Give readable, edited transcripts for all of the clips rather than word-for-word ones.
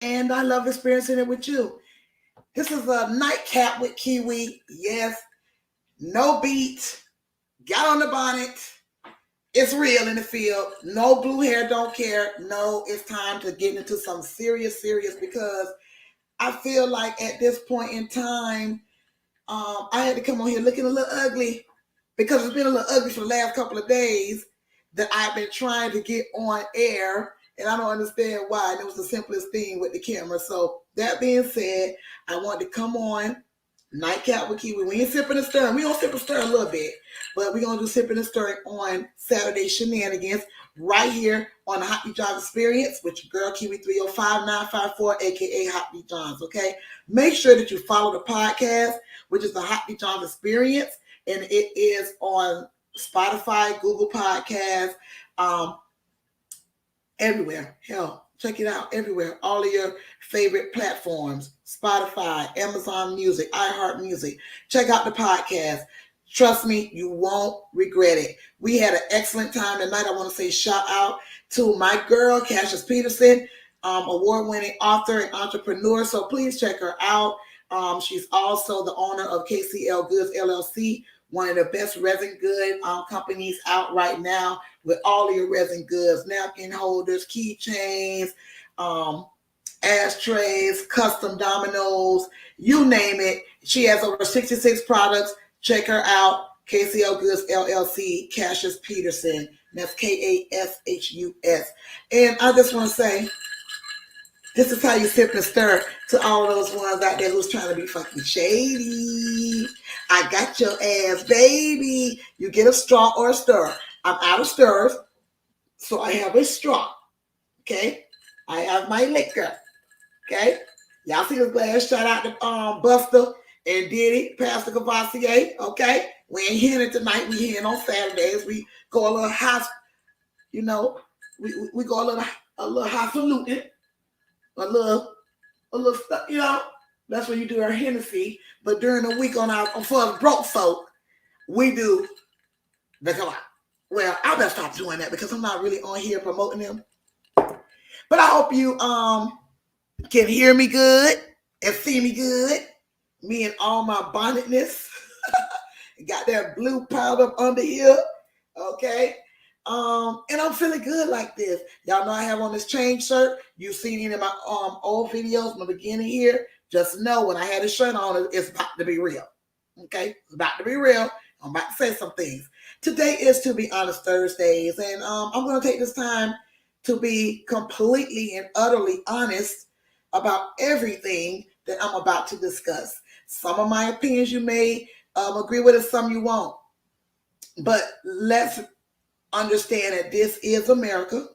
and I love experiencing it with you. This is a nightcap with Kiwi. Yes, no beat. Got on the bonnet. It's real in the field. No blue hair, don't care. No, it's time to get into some serious because I feel like at this point in time, I had to come on here looking a little ugly because it's been a little ugly for the last couple of days that I've been trying to get on air, and I don't understand why. And it was the simplest thing with the camera. So that being said, I wanted to come on Nightcap with Kiwi. We ain't sipping and stirring. We gonna sip and stir a little bit, but we're gonna do sipping and stirring on Saturday Shenanigans right here on the Hot Beat Johns Experience with your girl Kiwi 305-954, aka Hot Beat Johns. Okay, make sure that you follow the podcast, which is the Hot Beat Johns Experience, and it is on Spotify, Google Podcasts, everywhere. Hell, check it out everywhere. All of your favorite platforms, Spotify, Amazon Music, iHeartMusic. Check out the podcast. Trust me, you won't regret it. We had an excellent time tonight. I want to say shout out to my girl, Cassius Peterson, award-winning author and entrepreneur. So please check her out. She's also the owner of KCL Goods LLC, one of the best resin good companies out right now with all of your resin goods, napkin holders, keychains, ashtrays, custom dominoes, you name it. She has over 66 products. Check her out. KCL Goods LLC, Cassius Peterson. That's Kashus. And I just want to say, this is how you sip and stir to all those ones out there who's trying to be fucking shady. I got your ass, baby. You get a straw or a stir. I'm out of stirs, so I have a straw. Okay? I have my liquor. Okay? Y'all see this glass? Shout out to Buster and Diddy, Pastor Cavassier. Okay? We ain't hearing it tonight. We hearing on Saturdays. We go a little high, you know, we go a little highfalutin. A little stuff, you know. That's when you do our Hennessy. But during the week for us broke folk, we do the collab. Well, I better stop doing that because I'm not really on here promoting them. But I hope you can hear me good and see me good. Me and all my bonnetness. Got that blue powder up under here. Okay. And I'm feeling good like this. Y'all know I have on this chain shirt. You've seen it in my old videos in the beginning here. Just know when I had this shirt on, it's about to be real. Okay? It's about to be real. I'm about to say some things. Today is To Be Honest Thursdays, and I'm going to take this time to be completely and utterly honest about everything that I'm about to discuss. Some of my opinions you may agree with, and some you won't. But let's understand that this is America.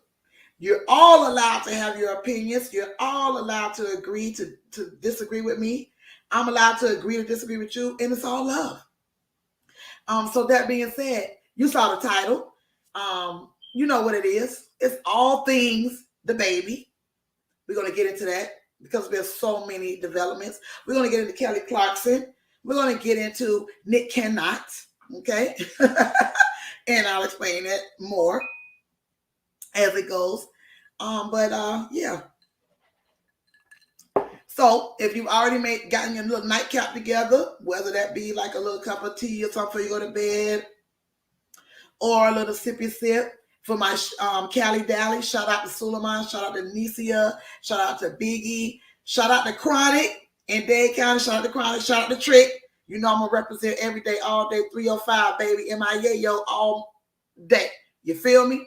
You're all allowed to have your opinions. You're all allowed to agree to disagree with me. I'm allowed to agree to disagree with you, and it's all love. So that being said, you saw the title. You know what it is. It's all things the baby. We're going to get into that because there's so many developments. We're going to get into Kelly Clarkson. We're going to get into Nick Cannot. Okay? And I'll explain it more as it goes. Yeah. So if you've already gotten your little nightcap together, whether that be like a little cup of tea or something before you go to bed, or a little sippy sip for my Cali Dally. Shout out to Suleiman. Shout out to Nicia. Shout out to Biggie. Shout out to Chronic in Dade County. Shout out to Chronic. Shout out to Trick. You know I'm going to represent every day, all day, 305, baby. MIA, yo, all day. You feel me?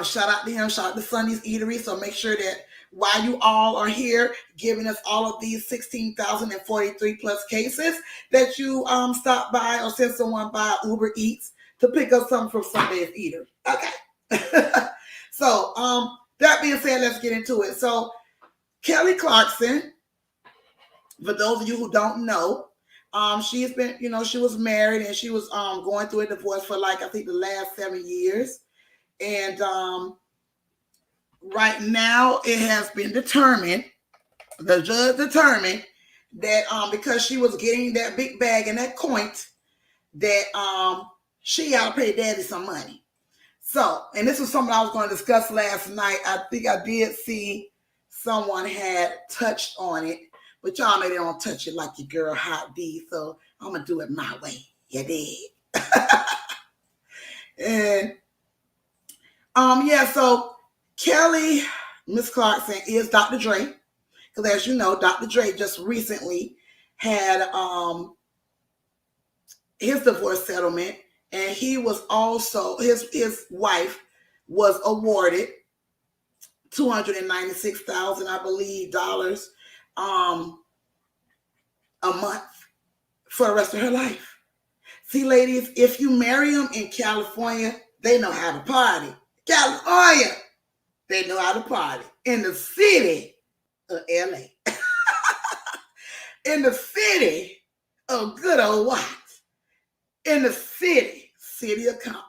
Shout out to him. Shout out to Sunday's Eatery. So make sure that while you all are here giving us all of these 16,043 plus cases, that you stop by or send someone by Uber Eats to pick up something from Sunday's Eater. Okay. So that being said, let's get into it. So Kelly Clarkson, for those of you who don't know, she's been, she was married and she was going through a divorce for I think the last 7 years. And right now it has been determined, the judge determined that because she was getting that big bag and that coin, that she got to pay daddy some money. So, and this was something I was going to discuss last night. I think I did see someone had touched on it, but y'all know they don't touch it like your girl Hot D, so I'm gonna do it my way. You did. And yeah, so Kelly, Miss Clarkson is Dr. Dre, because as you know, Dr. Dre just recently had his divorce settlement, and he was also his wife was awarded $296,000, I believe, dollars a month for the rest of her life. See, ladies, if you marry them in California, they know how to party. California, they know how to party. In the city of LA. In the city of good old Watts. In the city of Compton.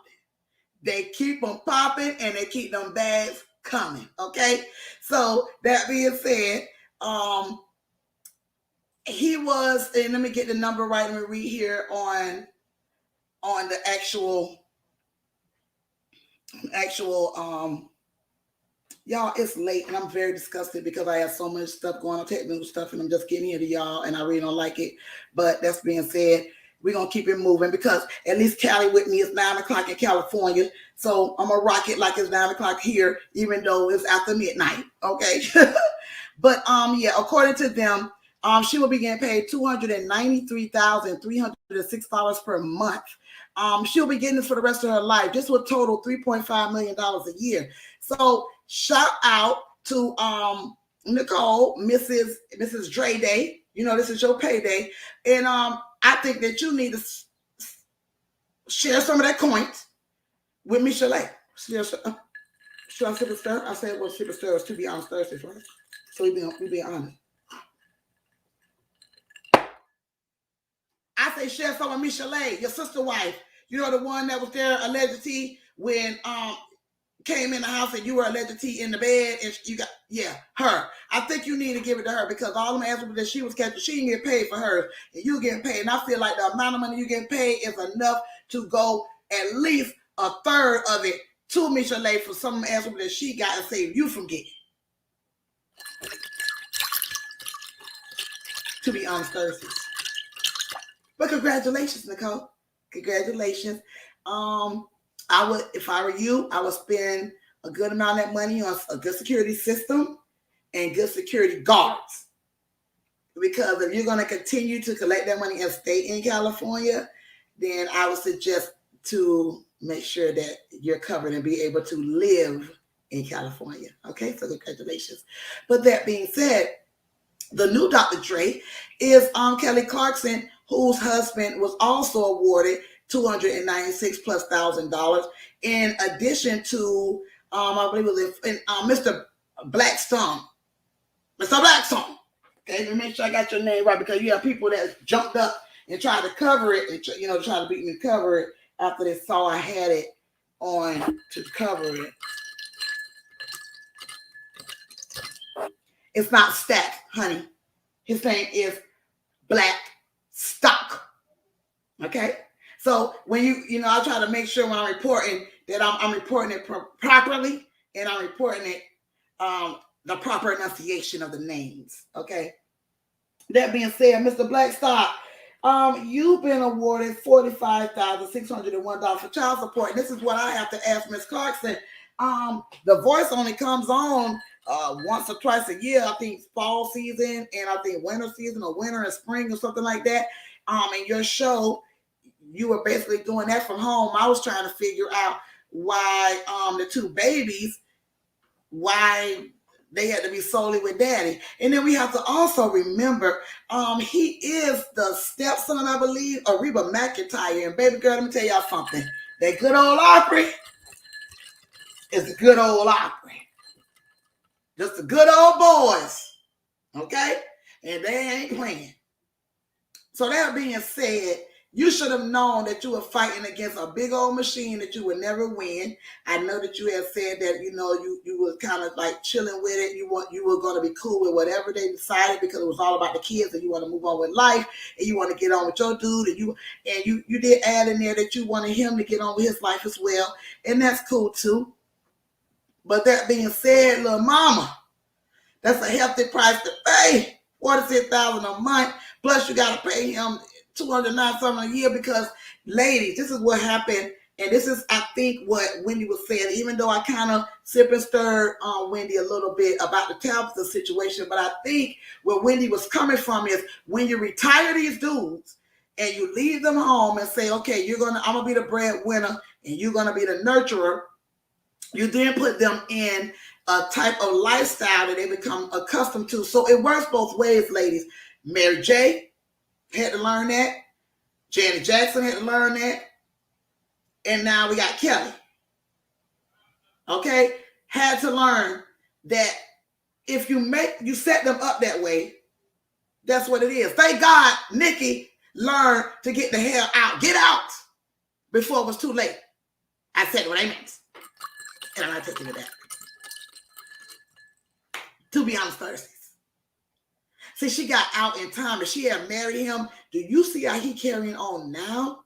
They keep them popping and they keep them bags coming. Okay? So that being said, he was, and let me get the number right. Let me read here on the actual y'all, it's late and I'm very disgusted because I have so much stuff going on, technical stuff, and I'm just getting here to y'all and I really don't like it. But that's being said, we're going to keep it moving because at least Cali with me is 9 o'clock in California. So I'm going to rock it like it's 9 o'clock here, even though it's after midnight. Okay. But yeah, according to them, she will be getting paid $293,306 per month. She'll be getting this for the rest of her life. This will total $3.5 million a year. So shout out to Nicole, Mrs. Dre Day. You know, this is your payday. And I think that you need to share some of that coins with me, Chalet. Should I sip a stir? I said, well, sip a stir is to be honest Thursdays, right? So we be honest. I say share some with me, Chalet, your sister wife. You know, the one that was there, ALLEGEDTEA, when came in the house and you were ALLEGEDTEA in the bed and you got, yeah, her. I think you need to give it to her because all them answers that she was catching, she didn't get paid for hers and you getting paid. And I feel like the amount of money you getting paid is enough to go at least a third of it to Michelle for some answers that she got to save you from getting. To be honest, Thursdays. But congratulations, Nicole. Congratulations. I would, if I were you, I would spend a good amount of that money on a good security system and good security guards. Because if you're going to continue to collect that money and stay in California, then I would suggest to make sure that you're covered and be able to live in California. Okay, so congratulations. But that being said, the new Dr. Dre is Kelly Clarkson, whose husband was also awarded $296,000+, in addition to I believe it was Mr. Blackstone. Mr. Blackstone. Okay, let me make sure I got your name right because you have people that jumped up and tried to cover it and try to beat me to cover it after they saw I had it on to cover it. It's not Stack, honey. His name is Black Stock. Okay? So when I try to make sure when I'm reporting that I'm reporting it properly and I'm reporting it the proper enunciation of the names. Okay? That being said, Mr. Blackstock, you've been awarded $45,601 for child support. And this is what I have to ask Ms. Clarkson. The voice only comes on once or twice a year. I think fall season and I think winter season or winter and spring or something like that. And your show, you were basically doing that from home. I was trying to figure out why the two babies, why they had to be solely with daddy. And then we have to also remember, he is the stepson, I believe, of Reba McEntire. And baby girl, let me tell y'all something. That good old Opry is a good old Opry. Just the good old boys. Okay? And they ain't playing. So that being said, you should have known that you were fighting against a big old machine that you would never win. I know that you had said that, you were kind of like chilling with it. You were going to be cool with whatever they decided because it was all about the kids and you want to move on with life and you want to get on with your dude. And you did add in there that you wanted him to get on with his life as well. And that's cool too. But that being said, little mama, That's a hefty price to pay. $46,000 a month. Plus, you got to pay him $209 something a year because, ladies, this is what happened. And this is, I think, what Wendy was saying, even though I kind of sip and stirred on Wendy a little bit about the Tabitha situation. But I think where Wendy was coming from is when you retire these dudes and you leave them home and say, okay, I'm going to be the breadwinner and you're going to be the nurturer. You then put them in a type of lifestyle that they become accustomed to. So it works both ways, ladies. Mary J. had to learn that. Janet Jackson had to learn that. And now we got Kelly. Okay? Had to learn that if you set them up that way, that's what it is. Thank God Nikki learned to get the hell out. Get out before it was too late. I said what I meant. And I'm not taking it back. To be honest, Thursdays. See, she got out in time and she had married him. Do you see how he carrying on now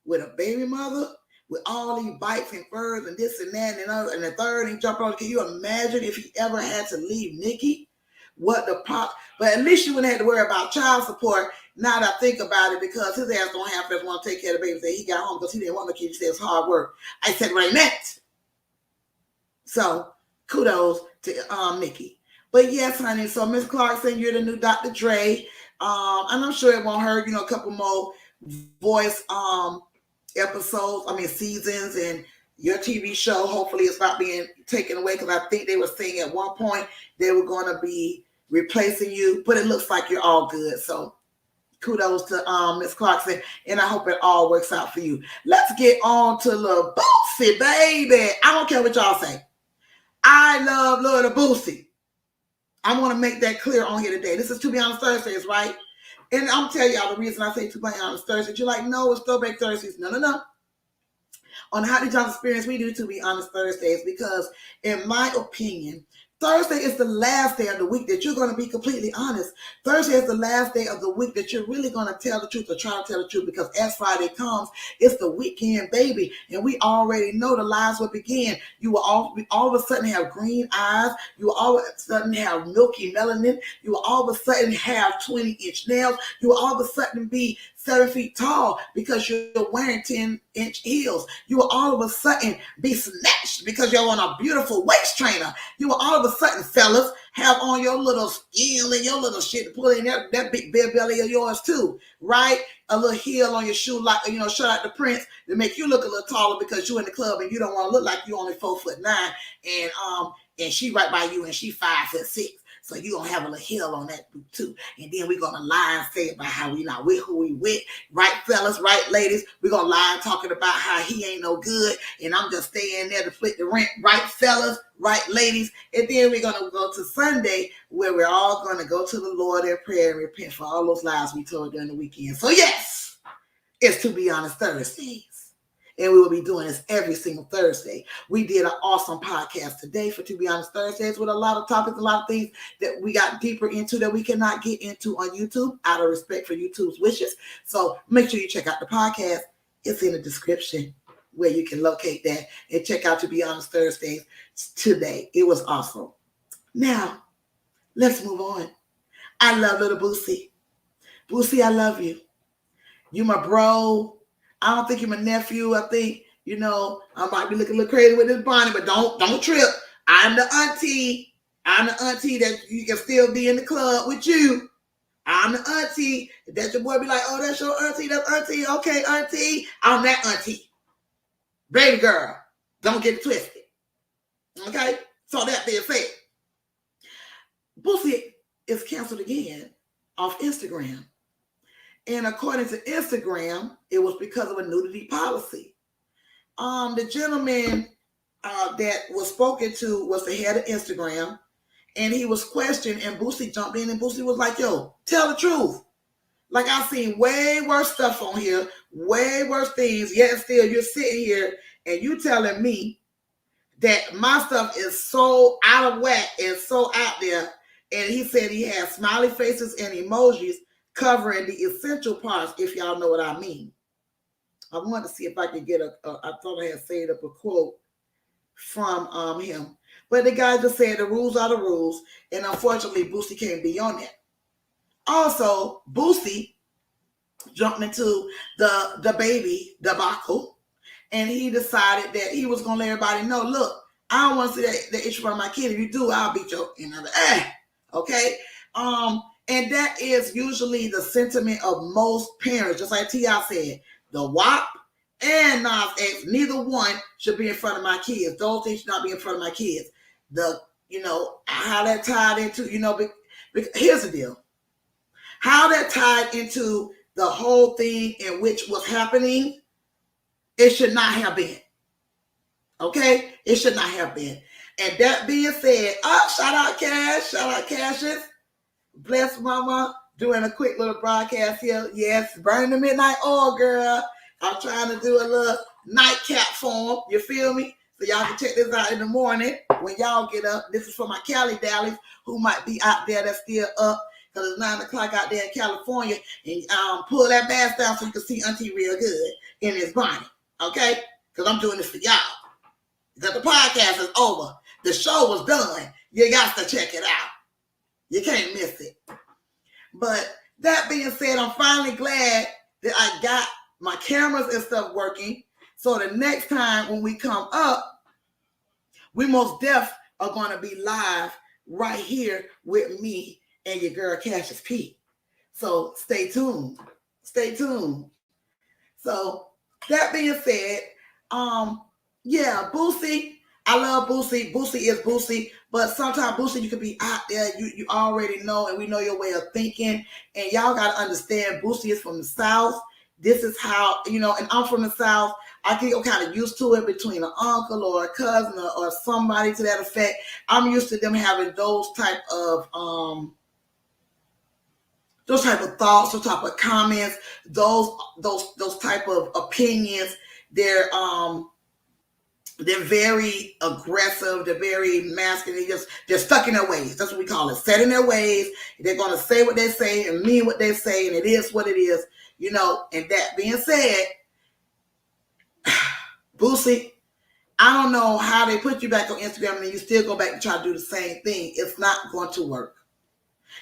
with a baby mother? With all these bites and furs and this and that and other and the third and he jumped on. Can you imagine if he ever had to leave Nikki? What the pop? But at least you wouldn't have to worry about child support. Now that I think about it, because his ass don't have to want to take care of the baby. Say he got home because he didn't want the kid. He said it's hard work. I said what I meant. So kudos to Nikki. But yes, honey. So Miss Clarkson, you're the new Dr. Dre. And I'm sure it won't hurt. A couple more voice seasons, and your TV show hopefully it's not being taken away, because I think they were saying at one point they were going to be replacing you, but it looks like you're all good. So kudos to Miss Clarkson, and I hope it all works out for you. Let's get on to Lil Boosie, baby. I don't care what y'all say. I love Lil Boosie. I want to make that clear on here today. This is To Be Honest Thursdays, right? And I'm telling y'all the reason I say To Be Honest Thursdays. You're like, no, it's Throwback Thursdays. No. On How Did Y'all Experience, we do To Be Honest Thursdays because, in my opinion, Thursday is the last day of the week that you're going to be completely honest. Thursday is the last day of the week that you're really going to tell the truth or try to tell the truth, because as Friday comes, it's the weekend, baby. And we already know the lies will begin. You will all of a sudden have green eyes. You will all of a sudden have milky melanin. You will all of a sudden have 20-inch nails. You will all of a sudden be 7 feet tall because you're wearing 10-inch heels. You will all of a sudden be snatched because you're on a beautiful waist trainer. You will all of a sudden, fellas, have on your little skin and your little shit to pull in that big bear belly of yours too, right? A little heel on your shoe, like, shout out the Prince, to make you look a little taller because you're in the club and you don't want to look like you're only 4'9", and she right by you and she 5'6". So you're going to have a little heel on that boot too. And then we're going to lie and say about how we not with who we with. Right, fellas? Right, ladies? We're going to lie and talking about how he ain't no good. And I'm just staying there to split the rent. Right, fellas? Right, ladies? And then we're going to go to Sunday, where we're all going to go to the Lord in prayer and repent for all those lies we told during the weekend. So yes, it's To Be Honest Thursdays. And we will be doing this every single Thursday. We did an awesome podcast today for To Be Honest Thursdays with a lot of topics, a lot of things that we got deeper into that we cannot get into on YouTube out of respect for YouTube's wishes. So make sure you check out the podcast. It's in the description where you can locate that, and check out To Be Honest Thursdays today. It was awesome. Now, let's move on. I love Little Boosie. Boosie, I love you. You my bro. I don't think you're my nephew. I think, I might be looking a little crazy with this bonnet, but don't trip. I'm the auntie. I'm the auntie that you can still be in the club with you. I'm the auntie that your boy be like, oh, that's your auntie. That's auntie. Okay, auntie. I'm that auntie. Baby girl, don't get it twisted. Okay? So that being said, Boosie is canceled again off Instagram. And according to Instagram, it was because of a nudity policy. The gentleman that was spoken to was the head of Instagram, and he was questioned, and Boosie jumped in, and Boosie was like, yo, tell the truth. Like, I've seen way worse stuff on here, way worse things, yet still you're sitting here and you telling me that my stuff is so out of whack and so out there. And he said he had smiley faces and emojis covering the essential parts, if y'all know what I mean. I wanted to see if I could get I thought I had saved up a quote from him. But the guy just said the rules are the rules, and unfortunately, Boosie can't be on that. Also, Boosie jumped into the baby debacle, and he decided that he was going to let everybody know, look, I don't want to see the issue from my kid. If you do, I'll beat your okay? And that is usually the sentiment of most parents, just like T.I. said. The WAP and Nas X, neither one should be in front of my kids. Those things should not be in front of my kids. How that tied into, here's the deal. How that tied into the whole thing in which was happening, it should not have been. Okay? It should not have been. And that being said, shout out Cash, shout out Cassius. Bless Mama, doing a quick little broadcast here. Yes, burn the midnight oil, girl. I'm trying to do a little nightcap for them. You feel me? So y'all can check this out in the morning when y'all get up. This is for my Cali Dallies who might be out there that's still up because it's 9 o'clock out there in California. And pull that mask down so you can see Auntie real good in his bonnet. Okay? Because I'm doing this for y'all. Because the podcast is over. The show was done. You got to check it out. You can't miss it. But that being said, I'm finally glad that I got my cameras and stuff working. So the next time when we come up, we most def are going to be live right here with me and your girl Cassius P. So stay tuned. Stay tuned. So that being said, Boosie. I love Boosie. Boosie is Boosie. But sometimes, Boosie, you can be out there. You already know, and we know your way of thinking. And y'all got to understand, Boosie is from the South. This is how, and I'm from the South. I get kind of used to it between an uncle or a cousin or somebody to that effect. I'm used to them having those type of thoughts, those type of comments, those type of opinions. They're very aggressive. They're very masculine. They're stuck in their ways. That's what we call it. Set in their ways. They're going to say what they say and mean what they say, and it is what it is. And that being said, Boosie, I don't know how they put you back on Instagram and then you still go back and try to do the same thing. It's not going to work.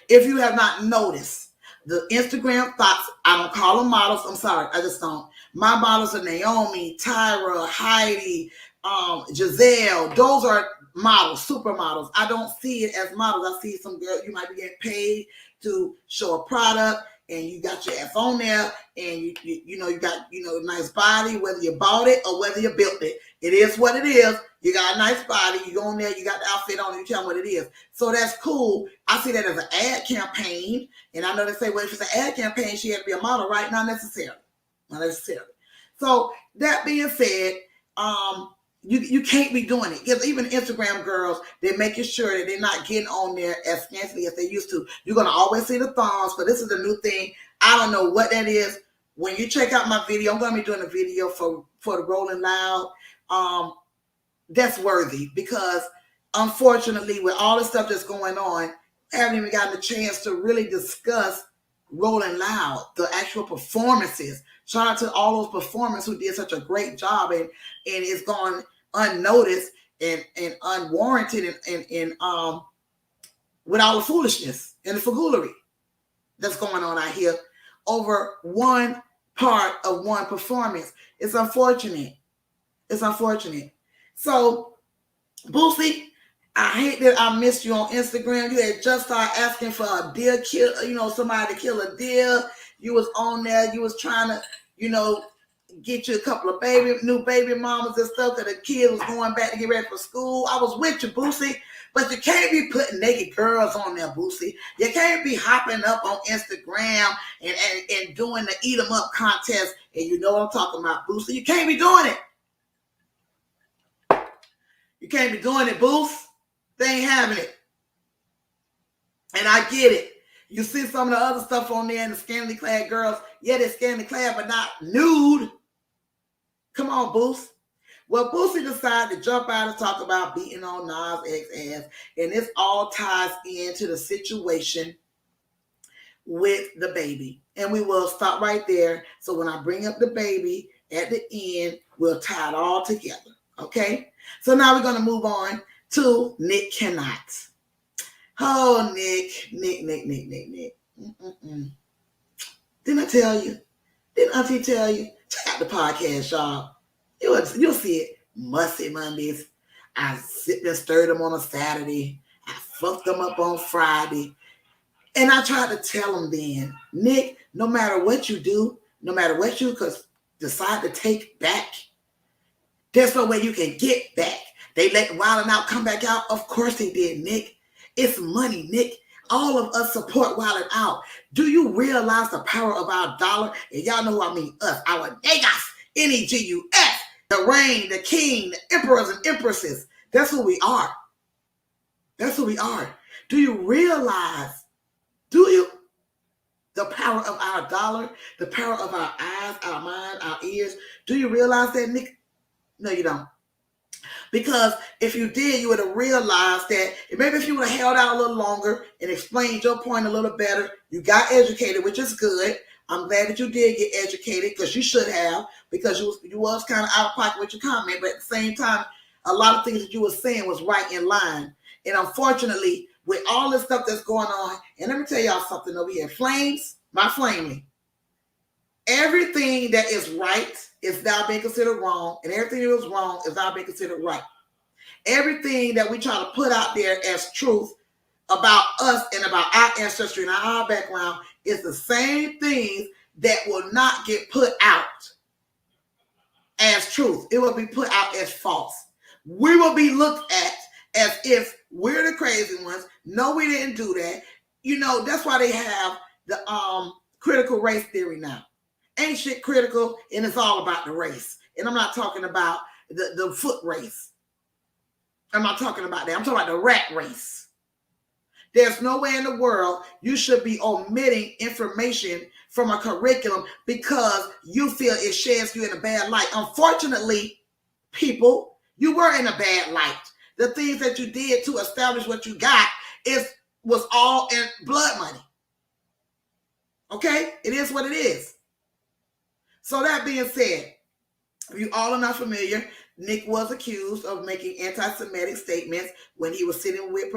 If you have not noticed, the Instagram thoughts, I don't call them models. I'm sorry. I just don't. My models are Naomi, Tyra, Heidi, Giselle. Those are models, supermodels. I don't see it as models. I see some girl, you might be getting paid to show a product and you got your ass on there and you got a nice body, whether you bought it or whether you built it. It is what it is. You got a nice body. You go in there, you got the outfit on, and you tell them what it is. So that's cool. I see that as an ad campaign. And I know they say, well, if it's an ad campaign, she had to be a model, right? Not necessarily. Not necessarily. So that being said, you can't be doing it. Because even Instagram girls, they're making sure that they're not getting on there as scantily as they used to. You're going to always see the thongs, but this is a new thing. I don't know what that is. When you check out my video, I'm going to be doing a video for the Rolling Loud. That's worthy because unfortunately, with all the stuff that's going on, I haven't even gotten a chance to really discuss Rolling Loud, the actual performances. Shout out to all those performers who did such a great job and it's gone unnoticed and unwarranted and with all the foolishness and the foolery that's going on out here over one part of one performance. It's unfortunate. It's unfortunate. So, Boosie, I hate that I missed you on Instagram. You had just started asking for a deer kill, somebody to kill a deer. You was on there. You was trying to, get you a couple of new baby mamas and stuff because the kid was going back to get ready for school. I was with you, Boosie. But you can't be putting naked girls on there, Boosie. You can't be hopping up on Instagram and doing the eat 'em up contest. And you know what I'm talking about, Boosie. You can't be doing it. You can't be doing it, Boost. They ain't having it. And I get it. You see some of the other stuff on there and the scantily clad girls. Yeah, they're scantily clad, but not nude. Come on, Boost. Well, Boosie decided to jump out and talk about beating on Nas X ass. And this all ties into the situation with the baby. And we will stop right there. So when I bring up the baby at the end, we'll tie it all together. Okay? So now we're going to move on. to Nick cannot. Oh, Nick. Didn't I tell you? Didn't Auntie tell you? Check out the podcast, y'all. You'll see it. Musty Mondays. I sit and stir them on a Saturday. I fuck them up on Friday. And I tried to tell them then, Nick, no matter what you do, no matter what you decide to take back, there's no way you can get back. They let Wild 'N Out come back out. Of course they did, Nick. It's money, Nick. All of us support Wild 'N Out. Do you realize the power of our dollar? And y'all know who I mean, us, our niggas, Negus, the reign, the king, the emperors and empresses. That's who we are. That's who we are. Do you realize, the power of our dollar, the power of our eyes, our mind, our ears? Do you realize that, Nick? No, you don't. Because if you did, you would have realized that maybe if you would have held out a little longer and explained your point a little better, you got educated, which is good. I'm glad that you did get educated, because you should have, because you was kind of out of pocket with your comment, but at the same time, a lot of things that you were saying was right in line. And unfortunately, with all this stuff that's going on, and let me tell y'all something over here. Flames, my flaming. Everything that is right is now being considered wrong, and everything that was wrong is now being considered right. Everything that we try to put out there as truth about us and about our ancestry and our background is the same things that will not get put out as truth. It will be put out as false. We will be looked at as if we're the crazy ones. No, we didn't do that. That's why they have the critical race theory now. Ain't shit critical, and it's all about the race. And I'm not talking about the foot race. I'm not talking about that. I'm talking about the rat race. There's no way in the world you should be omitting information from a curriculum because you feel it sheds you in a bad light. Unfortunately, people, you were in a bad light. The things that you did to establish what you got was all in blood money. Okay? It is what it is. So that being said, if you all are not familiar, Nick was accused of making anti-Semitic statements when he was sitting with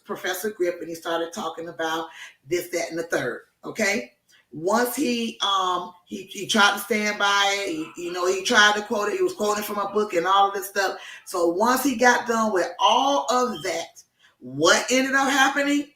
Professor Grip, and he started talking about this, that, and the third. Okay? Once he tried to stand by it, he tried to quote it. He was quoting from a book and all of this stuff. So once he got done with all of that, what ended up happening?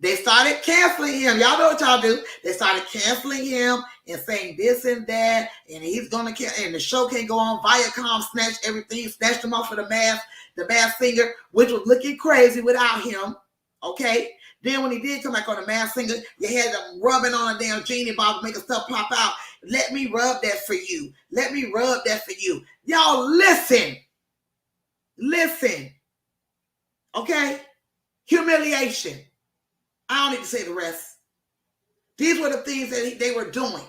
They started canceling him. Y'all know what y'all do. They started canceling him and saying this and that, and he's gonna cancel, and the show can't go on. Viacom snatched everything, snatched him off of the Masked Singer, which was looking crazy without him. Okay. Then when he did come back on the Masked Singer, you had them rubbing on a damn genie bottle, making stuff pop out. Let me rub that for you. Let me rub that for you. Y'all listen. Listen. Okay? Humiliation. I don't need to say the rest. These were the things that they were doing.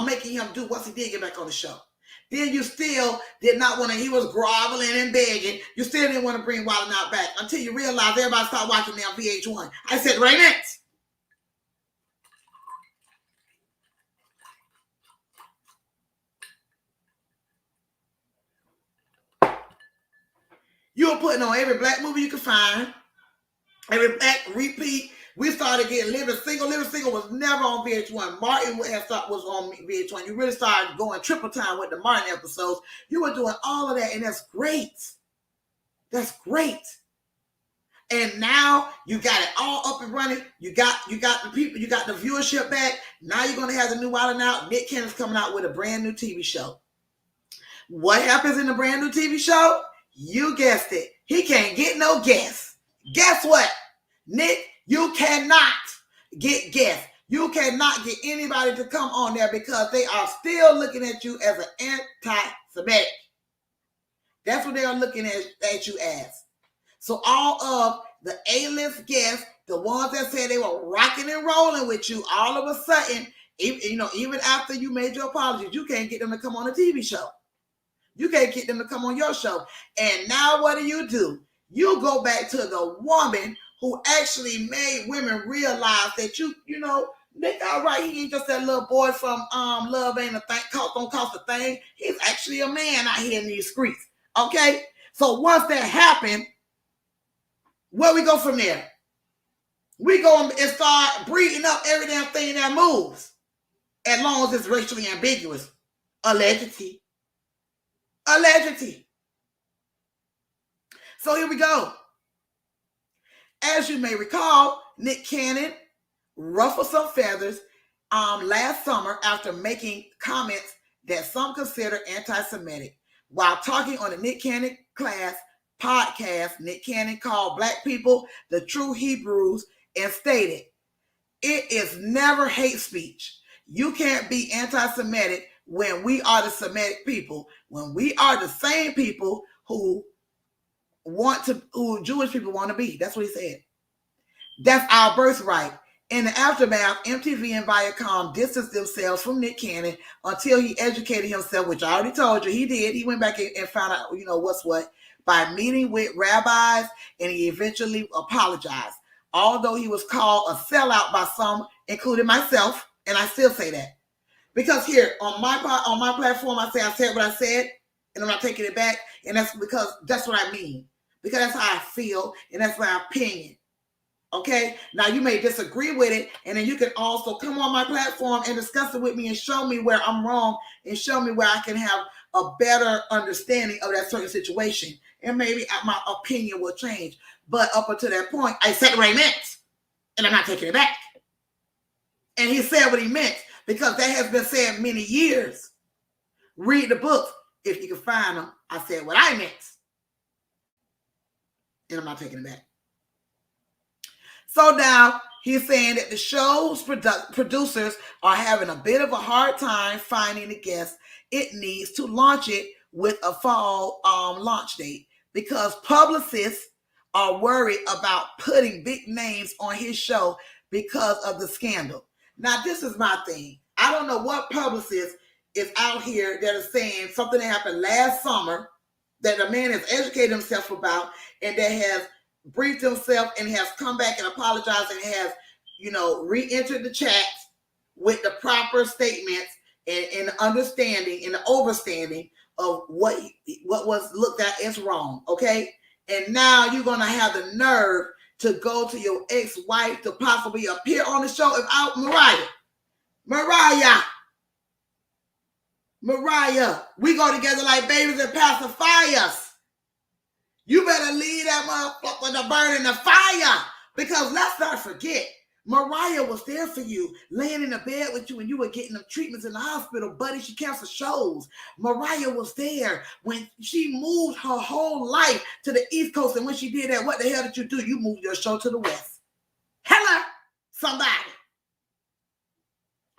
Making him do once he did get back on the show. Then you still did not want to, he was groveling and begging. You still didn't want to bring Wild 'N Out back until you realized everybody started watching me on VH1. I said, right next. You were putting on every black movie you could find, every black repeat. We started getting Living Single. Living Single was never on VH1. Martin was on VH1. You really started going triple time with the Martin episodes. You were doing all of that, and that's great. That's great. And now you got it all up and running. You got the people, you got the viewership back. Now you're going to have the new Wild 'N Out. Nick Cannon's coming out with a brand new TV show. What happens in the brand new TV show? You guessed it. He can't get no guests. Guess what? Nick, you cannot get guests. You cannot get anybody to come on there because they are still looking at you as an anti-Semitic. That's what they are looking at you as. So all of the A-list guests, the ones that said they were rocking and rolling with you, all of a sudden, even after you made your apologies, you can't get them to come on a TV show. You can't get them to come on your show. And now what do? You go back to the woman who actually made women realize that Nick, all right, he ain't just that little boy from Love Ain't a Thing, don't cost a thing. He's actually a man out here in these streets. Okay? So once that happened, where we go from there? We go and start breeding up every damn thing that moves, as long as it's racially ambiguous. Allegedly. Allegedly. So here we go. As you may recall, Nick Cannon ruffled some feathers last summer after making comments that some consider anti-Semitic. While talking on the Nick Cannon Class podcast, Nick Cannon called Black people the true Hebrews and stated, "It is never hate speech. You can't be anti-Semitic when we are the Semitic people, when we are the same people who Jewish people want to be." That's what he said. That's our birthright. In the aftermath, MTV and Viacom distanced themselves from Nick Cannon until he educated himself, which I already told you he did. He went back and found out, what's what, by meeting with rabbis, and he eventually apologized. Although he was called a sellout by some, including myself, and I still say that. Because here, on my platform, I said what I said, and I'm not taking it back, and that's because that's what I mean. Because that's how I feel, and that's my opinion. Okay, now you may disagree with it, and then you can also come on my platform and discuss it with me and show me where I'm wrong and show me where I can have a better understanding of that certain situation, and maybe my opinion will change. But up until that point, I said what I meant, and I'm not taking it back. And he said what he meant, because that has been said many years. Read the books if you can find them. I said what I meant, and I'm not taking it back. So now he's saying that the show's producers are having a bit of a hard time finding the guests it needs to launch it with a fall launch date, because publicists are worried about putting big names on his show because of the scandal. Now, this is my thing. I don't know what publicist is out here that is saying something that happened last summer that a man has educated himself about, and that has briefed himself and has come back and apologized and has, re-entered the chat with the proper statements and the understanding and the overstanding of what was looked at as wrong, okay? And now you're going to have the nerve to go to your ex-wife to possibly appear on the show without Mariah, we go together like babies and pacifiers. You better leave that motherfucker to burn in the fire, because let's not forget, Mariah was there for you, laying in the bed with you when you were getting them treatments in the hospital, buddy. She canceled shows. Mariah was there when she moved her whole life to the East Coast, and when she did that, what the hell did you do? You moved your show to the West. Hello, somebody.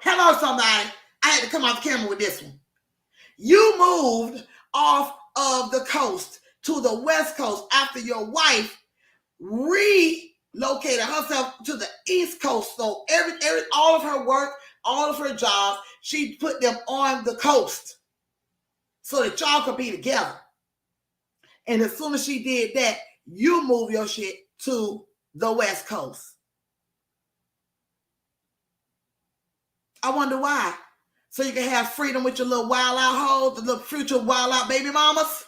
I had to come off camera with this one. You moved off of the coast to the West Coast after your wife relocated herself to the East Coast. So all of her work, all of her jobs, she put them on the coast so that y'all could be together. And as soon as she did that, you move your shit to the West Coast. I wonder why. So you can have freedom with your little wild out hoes, the little future wild out baby mamas.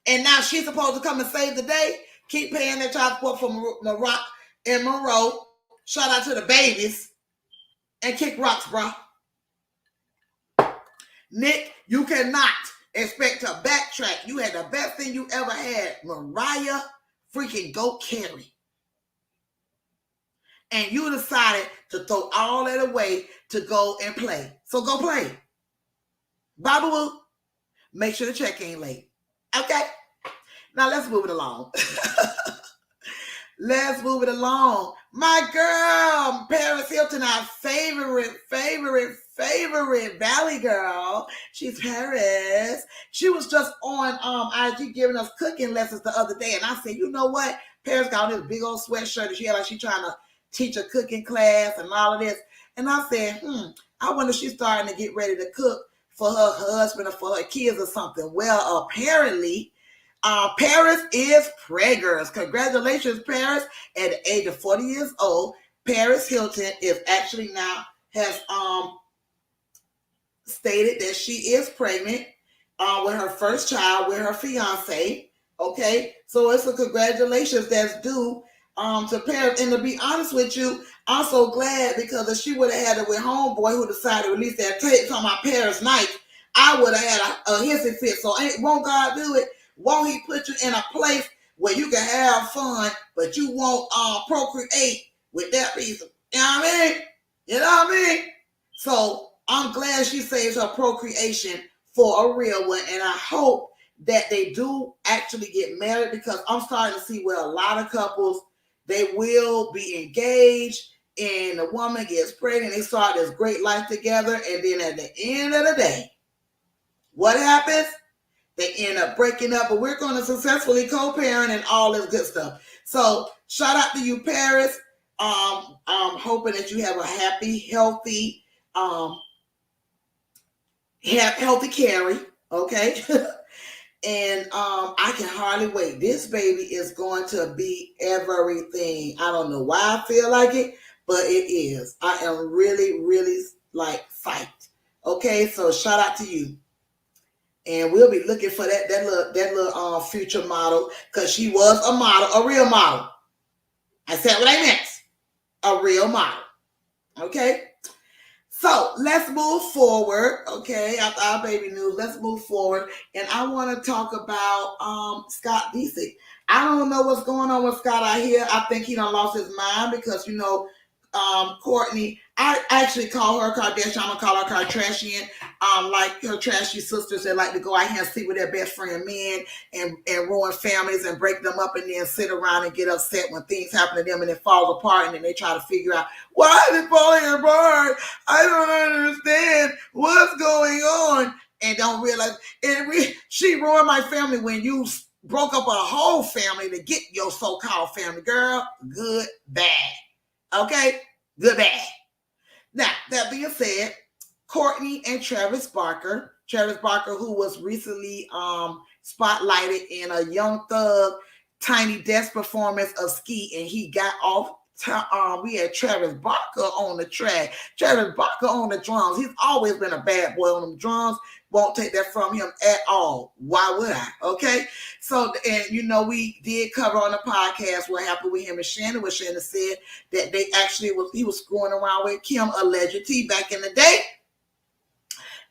And now she's supposed to come and save the day. Keep paying that child support for Maroc and Monroe. Shout out to the babies. And kick rocks, bro. Nick, you cannot expect to backtrack. You had the best thing you ever had. Mariah freaking Goat Carey. And you decided to throw all that away to go and play. So go play. Bye-boo. Make sure the check ain't late. Okay? Now let's move it along. Let's move it along. My girl, Paris Hilton, our favorite Valley girl. She's Paris. She was just on IG giving us cooking lessons the other day. And I said, you know what? Paris got on this big old sweatshirt and she had like she trying to teach a cooking class and all of this. And I said, I wonder if she's starting to get ready to cook for her husband or for her kids or something. Well, apparently, Paris is Preggers. Congratulations, Paris. At the age of 40 years old, Paris Hilton is actually now has stated that she is pregnant with her first child with her fiance. Okay, so it's a congratulations that's due to Paris. And to be honest with you, I'm so glad, because if she would have had it with homeboy who decided to release that tape on my Paris night, I would have had a hissy fit. So won't God do it? Won't He put you in a place where you can have fun, but you won't procreate with that reason? You know what I mean? You know what I mean? So I'm glad she saves her procreation for a real one, and I hope that they do actually get married, because I'm starting to see where a lot of couples, they will be engaged and the woman gets pregnant, they start this great life together, and then at the end of the day, what happens? They end up breaking up, but we're going to successfully co-parent and all this good stuff. So shout out to you, Paris. I'm hoping that you have a happy, healthy, healthy carry, okay? And I can hardly wait. This baby is going to be everything. I don't know why I feel like it, but it is. I am really, really like psyched. Okay, so shout out to you. And we'll be looking for that little future model, because she was a model, a real model. I said what I meant. A real model. Okay? So let's move forward, okay? After our baby news, let's move forward. And I want to talk about Scott Disick. I don't know what's going on with Scott out here. I think he done lost his mind, because, you know, Courtney, I actually call her Kardashian. I'm going to call her Kardashian. Like her trashy sisters that like to go out here and sleep with their best friend men and ruin families and break them up, and then sit around and get upset when things happen to them and it falls apart, and then they try to figure out, why is it falling apart? I don't understand what's going on, and don't realize she ruined my family when you broke up a whole family to get your so-called family. Girl, good, bad. Okay? Good, bad. Now, that being said, Courtney and Travis Barker, who was recently spotlighted in a Young Thug Tiny Desk performance of Ski, and he got off. We had Travis Barker on the track, Travis Barker on the drums. He's always been a bad boy on them drums. Won't take that from him at all. Why would I? Okay. So, and you know, we did cover on the podcast what happened with him and Shannon, where Shannon said that he was screwing around with Kim ALLEGEDTEA back in the day.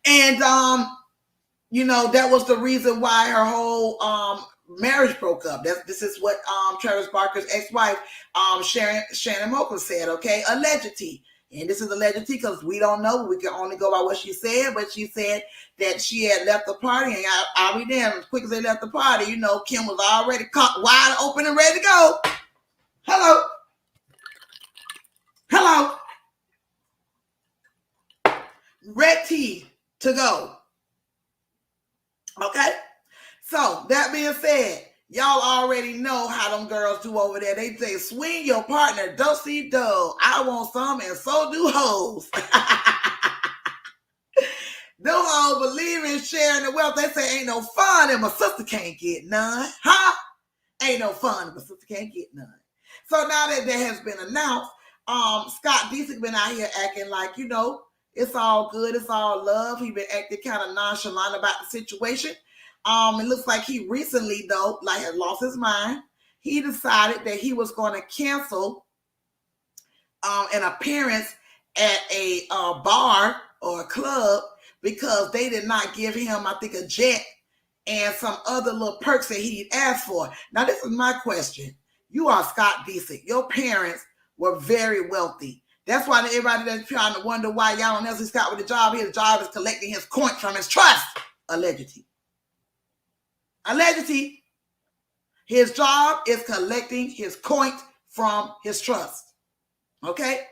And, you know, that was the reason why her whole marriage broke up. This is what Travis Barker's ex-wife, Shannon Moakle said, okay? ALLEGEDTEA. And this is ALLEGEDTEA because we don't know. We can only go by what she said. But she said that she had left the party. And I'll be damned, as quick as they left the party, you know, Kim was already caught wide open and ready to go. Hello. Ready to go. Okay? So, that being said, y'all already know how them girls do over there. They say, swing your partner, do-si-do. I want some, and so do hoes. Them hoes believe in sharing the wealth. They say, ain't no fun, and my sister can't get none. Huh? Ain't no fun, and my sister can't get none. So now that has been announced, Scott Disick been out here acting like, you know, it's all good, it's all love. He been acting kind of nonchalant about the situation. It looks like he recently, though, like had lost his mind. He decided that he was going to cancel an appearance at a bar or a club because they did not give him, I think, a jet and some other little perks that he'd asked for. Now, this is my question. You are Scott Disick. Your parents were very wealthy. That's why everybody that's trying to wonder why y'all don't see Scott with a job. His job is collecting his coins from his trust. Allegedly. His job is collecting his coins from his trust. Okay?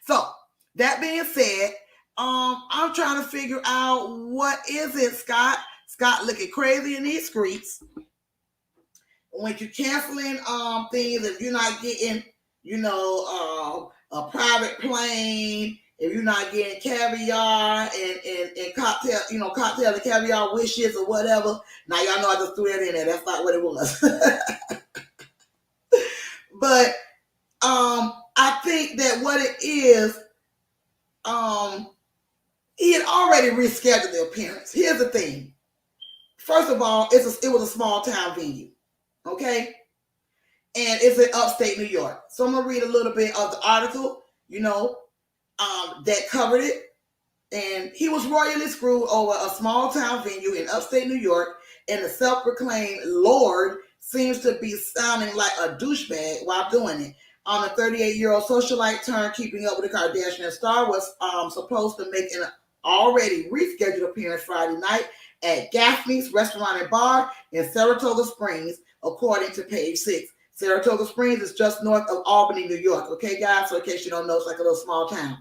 So, that being said, I'm trying to figure out what is it, Scott? Scott looking crazy in these streets. When you're canceling things, if you're not getting, you know, a private plane, if you're not getting caviar and cocktail, you know, cocktail and caviar wishes or whatever. Now y'all know I just threw that in there. That's not what it was. But I think that what it is, he had already rescheduled the appearance. Here's the thing. First of all, it was a small town venue. Okay? And it's in upstate New York. So I'm going to read a little bit of the article, that covered it. And he was royally screwed over a small town venue in upstate New York, and the self-proclaimed Lord seems to be sounding like a douchebag while doing it. The 38-year-old socialite turned Keeping Up with the Kardashian star was supposed to make an already rescheduled appearance Friday night at Gaffney's Restaurant and Bar in Saratoga Springs, according to Page 6. Saratoga Springs is just north of Albany, New York. Okay, guys? So in case you don't know, it's like a little small town.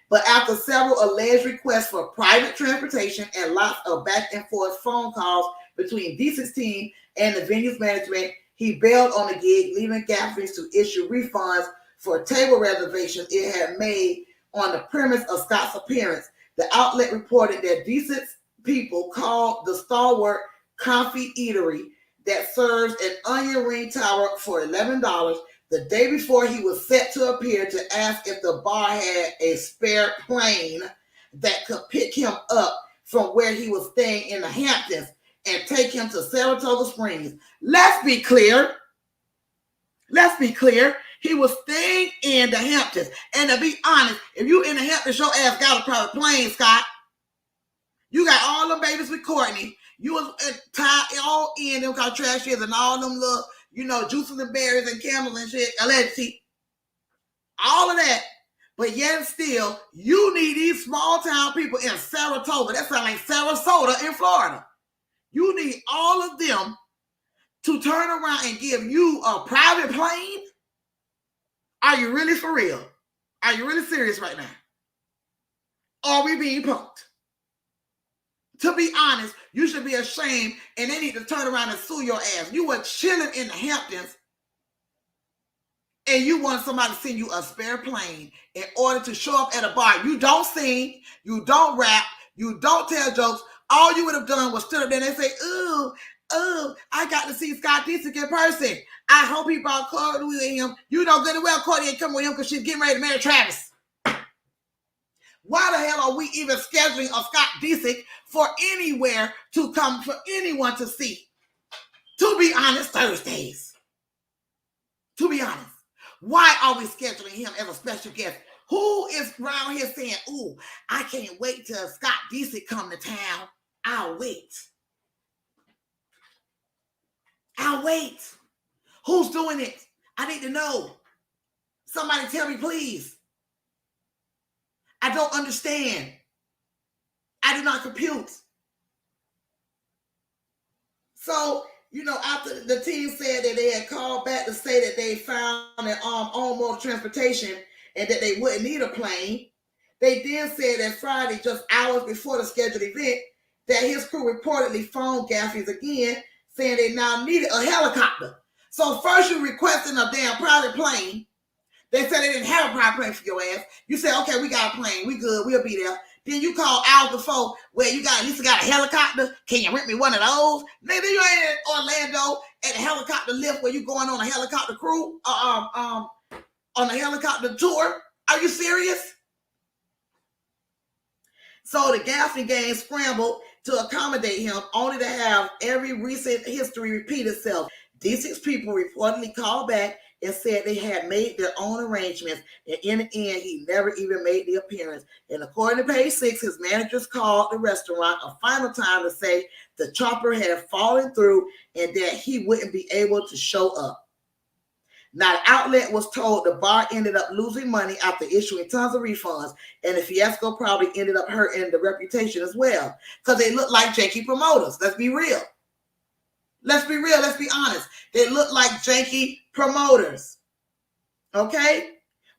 But after several alleged requests for private transportation and lots of back and forth phone calls between D16 and the venue's management, he bailed on the gig, leaving Gaffney's to issue refunds for table reservations it had made on the premise of Scott's appearance. The outlet reported that decent people called the stalwart Comfy Eatery that serves an onion ring tower for $11 the day before he was set to appear to ask if the bar had a spare plane that could pick him up from where he was staying in the Hamptons and take him to Saratoga Springs. Let's be clear. He was staying in the Hamptons. And to be honest, if you in the Hamptons, your ass got a private plane, Scott. You got all them babies with Courtney. You was tied all in them Kardashians and all them little, juices and berries and camels and shit, allegedly. All of that. But yet still, you need these small town people in Saratoga. That sounds like Sarasota in Florida. You need all of them to turn around and give you a private plane? Are you really for real? Are you really serious right now? Are we being punked? To be honest, you should be ashamed, and they need to turn around and sue your ass. You were chilling in the Hamptons, and you want somebody to send you a spare plane in order to show up at a bar. You don't sing, you don't rap, you don't tell jokes. All you would have done was stood up there and say, ooh, I got to see Scott Disick in person. I hope he brought Courtney with him. You know good and well Courtney ain't coming with him because she's getting ready to marry Travis. Why the hell are we even scheduling a Scott Disick for anywhere to come for anyone to see? To be honest, Thursdays. To be honest. Why are we scheduling him as a special guest? Who is around here saying, ooh, I can't wait till Scott Disick come to town. I'll wait. Who's doing it? I need to know. Somebody tell me, please. I don't understand. I do not compute. So, after the team said that they had called back to say that they found an own mode of transportation and that they wouldn't need a plane, they then said that Friday, just hours before the scheduled event, that his crew reportedly phoned Gaffney's again, saying they now needed a helicopter. So first you're requesting a damn private plane. They said they didn't have a private plane for your ass. You said, okay, we got a plane. We good. We'll be there. Then you call hours before where you got at least got a helicopter. Can you rent me one of those? Maybe you ain't in Orlando at a helicopter lift where you going on a helicopter crew, on a helicopter tour. Are you serious? So the Gaffney gang scrambled to accommodate him, only to have every recent history repeat itself. D6 people reportedly called back and said they had made their own arrangements, and in the end, he never even made the appearance. And according to Page 6, his managers called the restaurant a final time to say the chopper had fallen through and that he wouldn't be able to show up. Now, the outlet was told the bar ended up losing money after issuing tons of refunds, and the fiasco probably ended up hurting the reputation as well, because they look like janky promoters. Let's be real. Let's be real. Let's be honest. They look like janky promoters. Okay?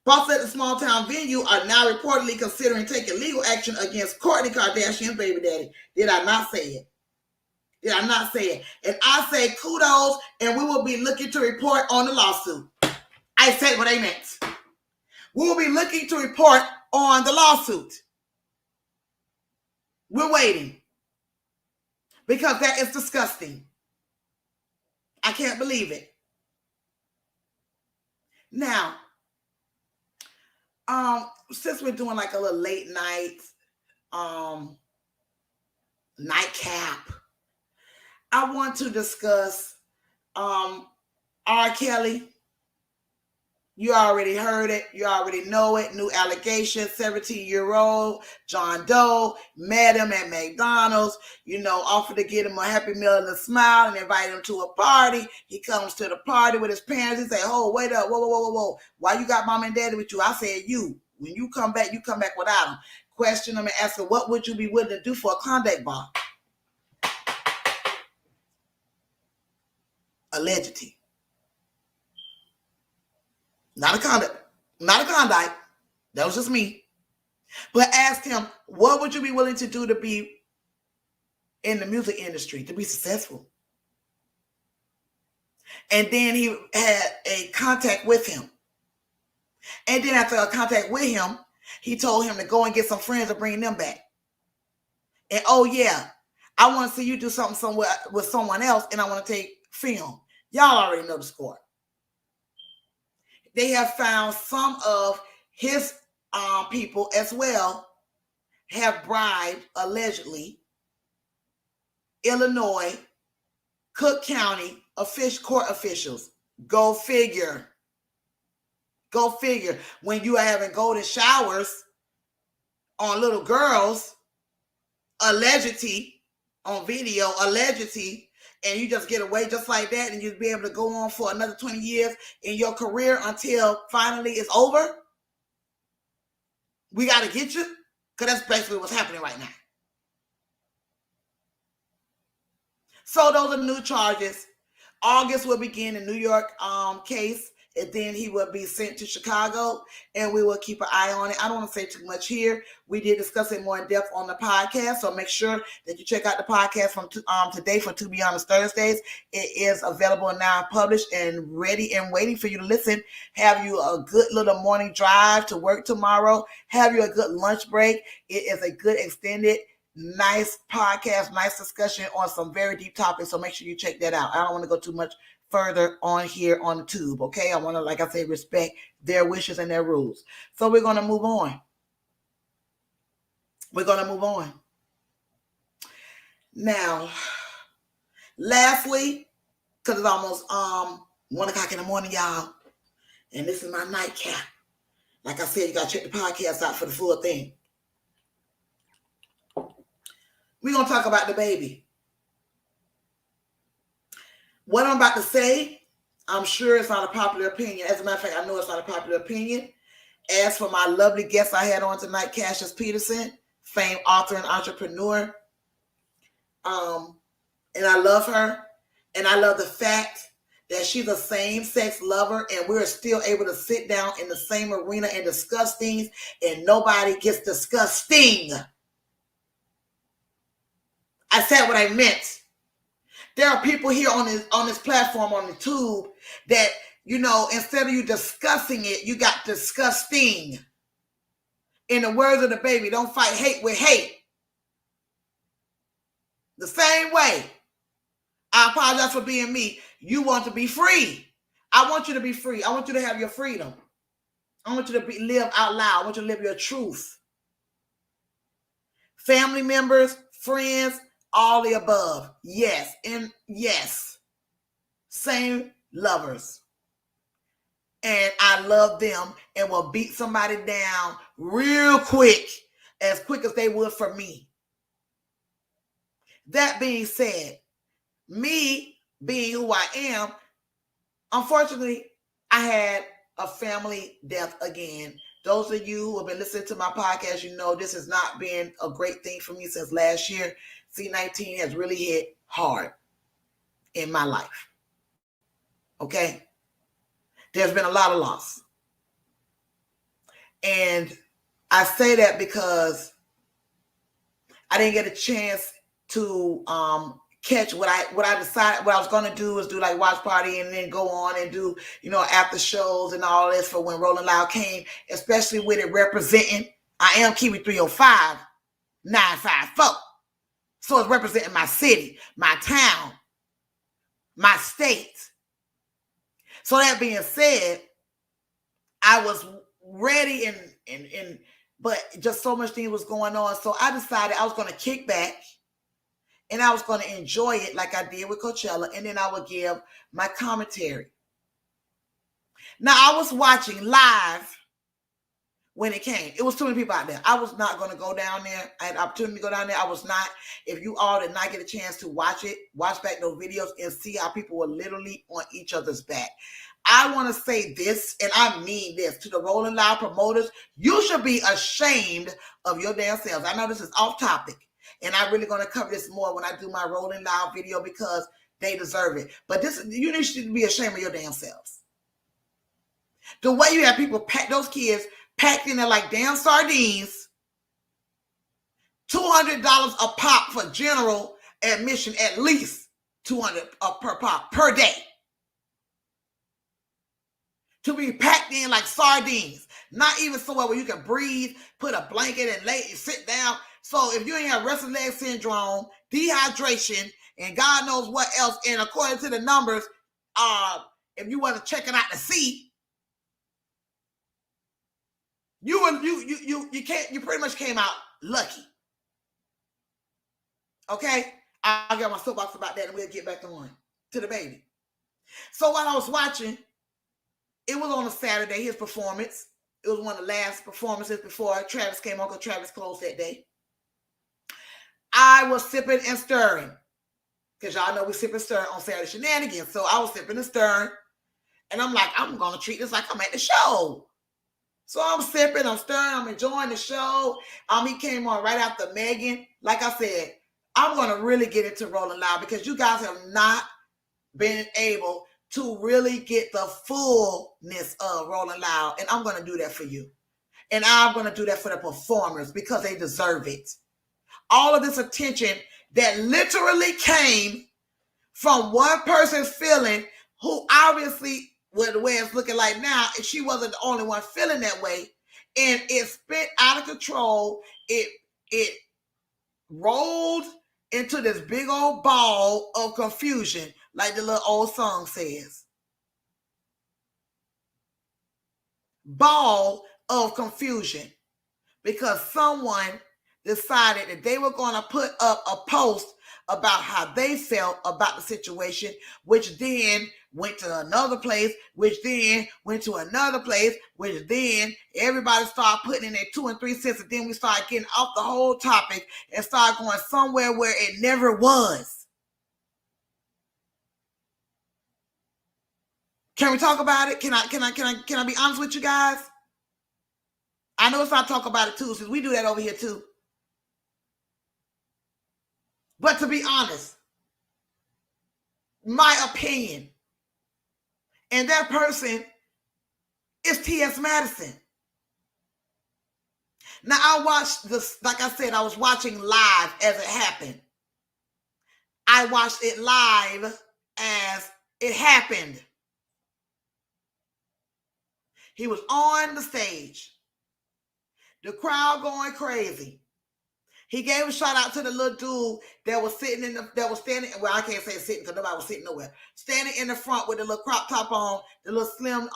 Bosses at the small town venue are now reportedly considering taking legal action against Kourtney Kardashian's baby daddy. Did I not say it? Did I not say it? And I say kudos, and we will be looking to report on the lawsuit. I said what I meant. We will be looking to report on the lawsuit. We're waiting. Because that is disgusting. I can't believe it. Now, since we're doing like a little late night nightcap, I want to discuss R. Kelly, you already heard it. You already know it. New allegations, 17-year-old John Doe met him at McDonald's, offered to get him a Happy Meal and a smile and invite him to a party. He comes to the party with his parents. He say, oh, wait up. Whoa. Why you got mom and daddy with you? I said, when you come back without him. Question him and ask him, what would you be willing to do for a Klondike bar? Allegedly. Not a Klondike. That was just me. But asked him, what would you be willing to do to be in the music industry, to be successful? And then he had a contact with him. And then after a contact with him, he told him to go and get some friends and bring them back. And oh yeah, I want to see you do something somewhere with someone else, and I want to take film. Y'all already know the score. They have found some of his people as well have bribed, allegedly, Illinois, Cook County court officials. Go figure. When you are having golden showers on little girls, allegedly, on video, allegedly, and you just get away just like that, and you'll be able to go on for another 20 years in your career until finally it's over. We got to get you, because that's basically what's happening right now. So those are new charges. August will begin the New York case, and then he will be sent to Chicago, and we will keep an eye on it. I don't want to say too much here. We did discuss it more in depth on the podcast, so make sure that you check out the podcast from today for To Be Honest Thursdays. It is available now, published and ready and waiting for you to listen. Have you a good little morning drive to work tomorrow. Have you a good lunch break. It is a good extended, nice podcast, nice discussion on some very deep topics, so make sure you check that out. I don't want to go too much further on here on the tube, okay? I want to, like I said, respect their wishes and their rules. So we're going to move on. Now, lastly, because it's almost 1 o'clock in the morning, y'all, and this is my nightcap. Like I said, you got to check the podcast out for the full thing. We're going to talk about the baby. What I'm about to say, I'm sure it's not a popular opinion. As a matter of fact, I know it's not a popular opinion. As for my lovely guest I had on tonight, Cassius Peterson, famed author and entrepreneur. And I love her. And I love the fact that she's a same-sex lover, and we're still able to sit down in the same arena and discuss things, and nobody gets disgusting. I said what I meant. There are people here on this platform, on the tube, that, instead of you discussing it, you got disgusting. In the words of the baby, don't fight hate with hate. The same way, I apologize for being me. You want to be free. I want you to be free. I want you to have your freedom. I want you to live out loud. I want you to live your truth. Family members, friends, all the above. Yes. And yes. Same lovers. And I love them and will beat somebody down real quick, as quick as they would for me. That being said, me being who I am, unfortunately, I had a family death again. Those of you who have been listening to my podcast, you know this has not been a great thing for me since last year. C-19 has really hit hard in my life. Okay? There's been a lot of loss. And I say that because I didn't get a chance to catch what I decided. What I was going to do is do like watch party and then go on and do, after shows and all this for when Rolling Loud came, especially with it representing, I am Kiwi 305 954. So it's representing my city, my town, my state. So that being said, I was ready but just so much things was going on. So I decided I was going to kick back and I was going to enjoy it like I did with Coachella, and then I would give my commentary. Now, I was watching live when it came. It was too many people out there. I was not going to go down there. I had the opportunity to go down there. I was not. If you all did not get a chance to watch it, watch back those videos and see how people were literally on each other's back. I want to say this, and I mean this, to the Rolling Loud promoters. You should be ashamed of your damn selves. I know this is off topic, and I'm really going to cover this more when I do my Rolling Loud video because they deserve it. But this, you need to be ashamed of your damn selves. The way you have people pack those kids packed in there like damn sardines, $200 a pop for general admission, at least $200 per pop per day. To be packed in like sardines, not even somewhere where you can breathe, put a blanket and lay, sit down. So if you ain't have restless leg syndrome, dehydration, and God knows what else, and according to the numbers, if you wasn't checking out the seat, you pretty much came out lucky. Okay, I'll get my soapbox about that, and we'll get back on to the baby. So while I was watching, it was on a Saturday, his performance. It was one of the last performances before Travis came on, because Travis closed that day. I was sipping and stirring, because y'all know we sip and stir on Saturday Shenanigans. So I was sipping and stirring, and I'm like, I'm going to treat this like I'm at the show. So I'm sipping, I'm stirring, I'm enjoying the show. He came on right after Megan. Like I said, I'm going to really get into Rolling Loud, because you guys have not been able to really get the fullness of Rolling Loud. And I'm going to do that for you. And I'm going to do that for the performers, because they deserve it. All of this attention that literally came from one person's feeling, who obviously, with the way it's looking like now, if she wasn't the only one feeling that way, and it spit out of control, it rolled into this big old ball of confusion, like the little old song says. Ball of confusion, because someone decided that they were going to put up a post about how they felt about the situation, which then went to another place, which then went to another place, which then everybody started putting in their 2 and 3 cents, and then we started getting off the whole topic and started going somewhere where it never was. Can we talk about it? Can I be honest with you guys? I know it's not talk about it too, since we do that over here too. But to be honest, my opinion, and that person is T.S. Madison. Now, I watched this, like I said, I was watching live as it happened. I watched it live as it happened. He was on the stage. The crowd going crazy. He gave a shout out to the little dude that was standing, well, I can't say sitting because nobody was sitting nowhere. Standing in the front with the little crop top on, the little slim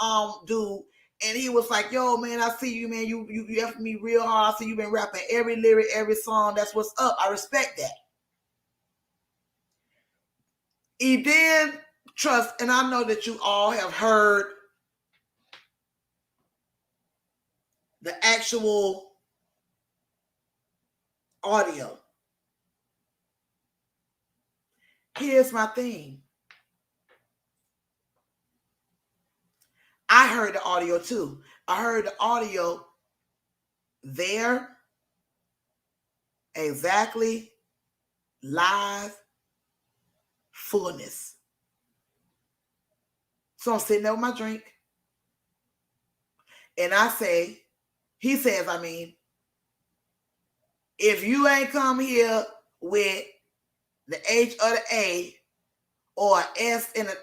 dude. And he was like, yo, man, I see you, man. You effed me real hard. I see you been rapping every lyric, every song. That's what's up. I respect that. He did trust, and I know that you all have heard the actual audio. Here's my thing. I heard the audio too. I heard the audio there, exactly, live, fullness. So I'm sitting there with my drink, and he says, if you ain't come here with the H or the A or S and a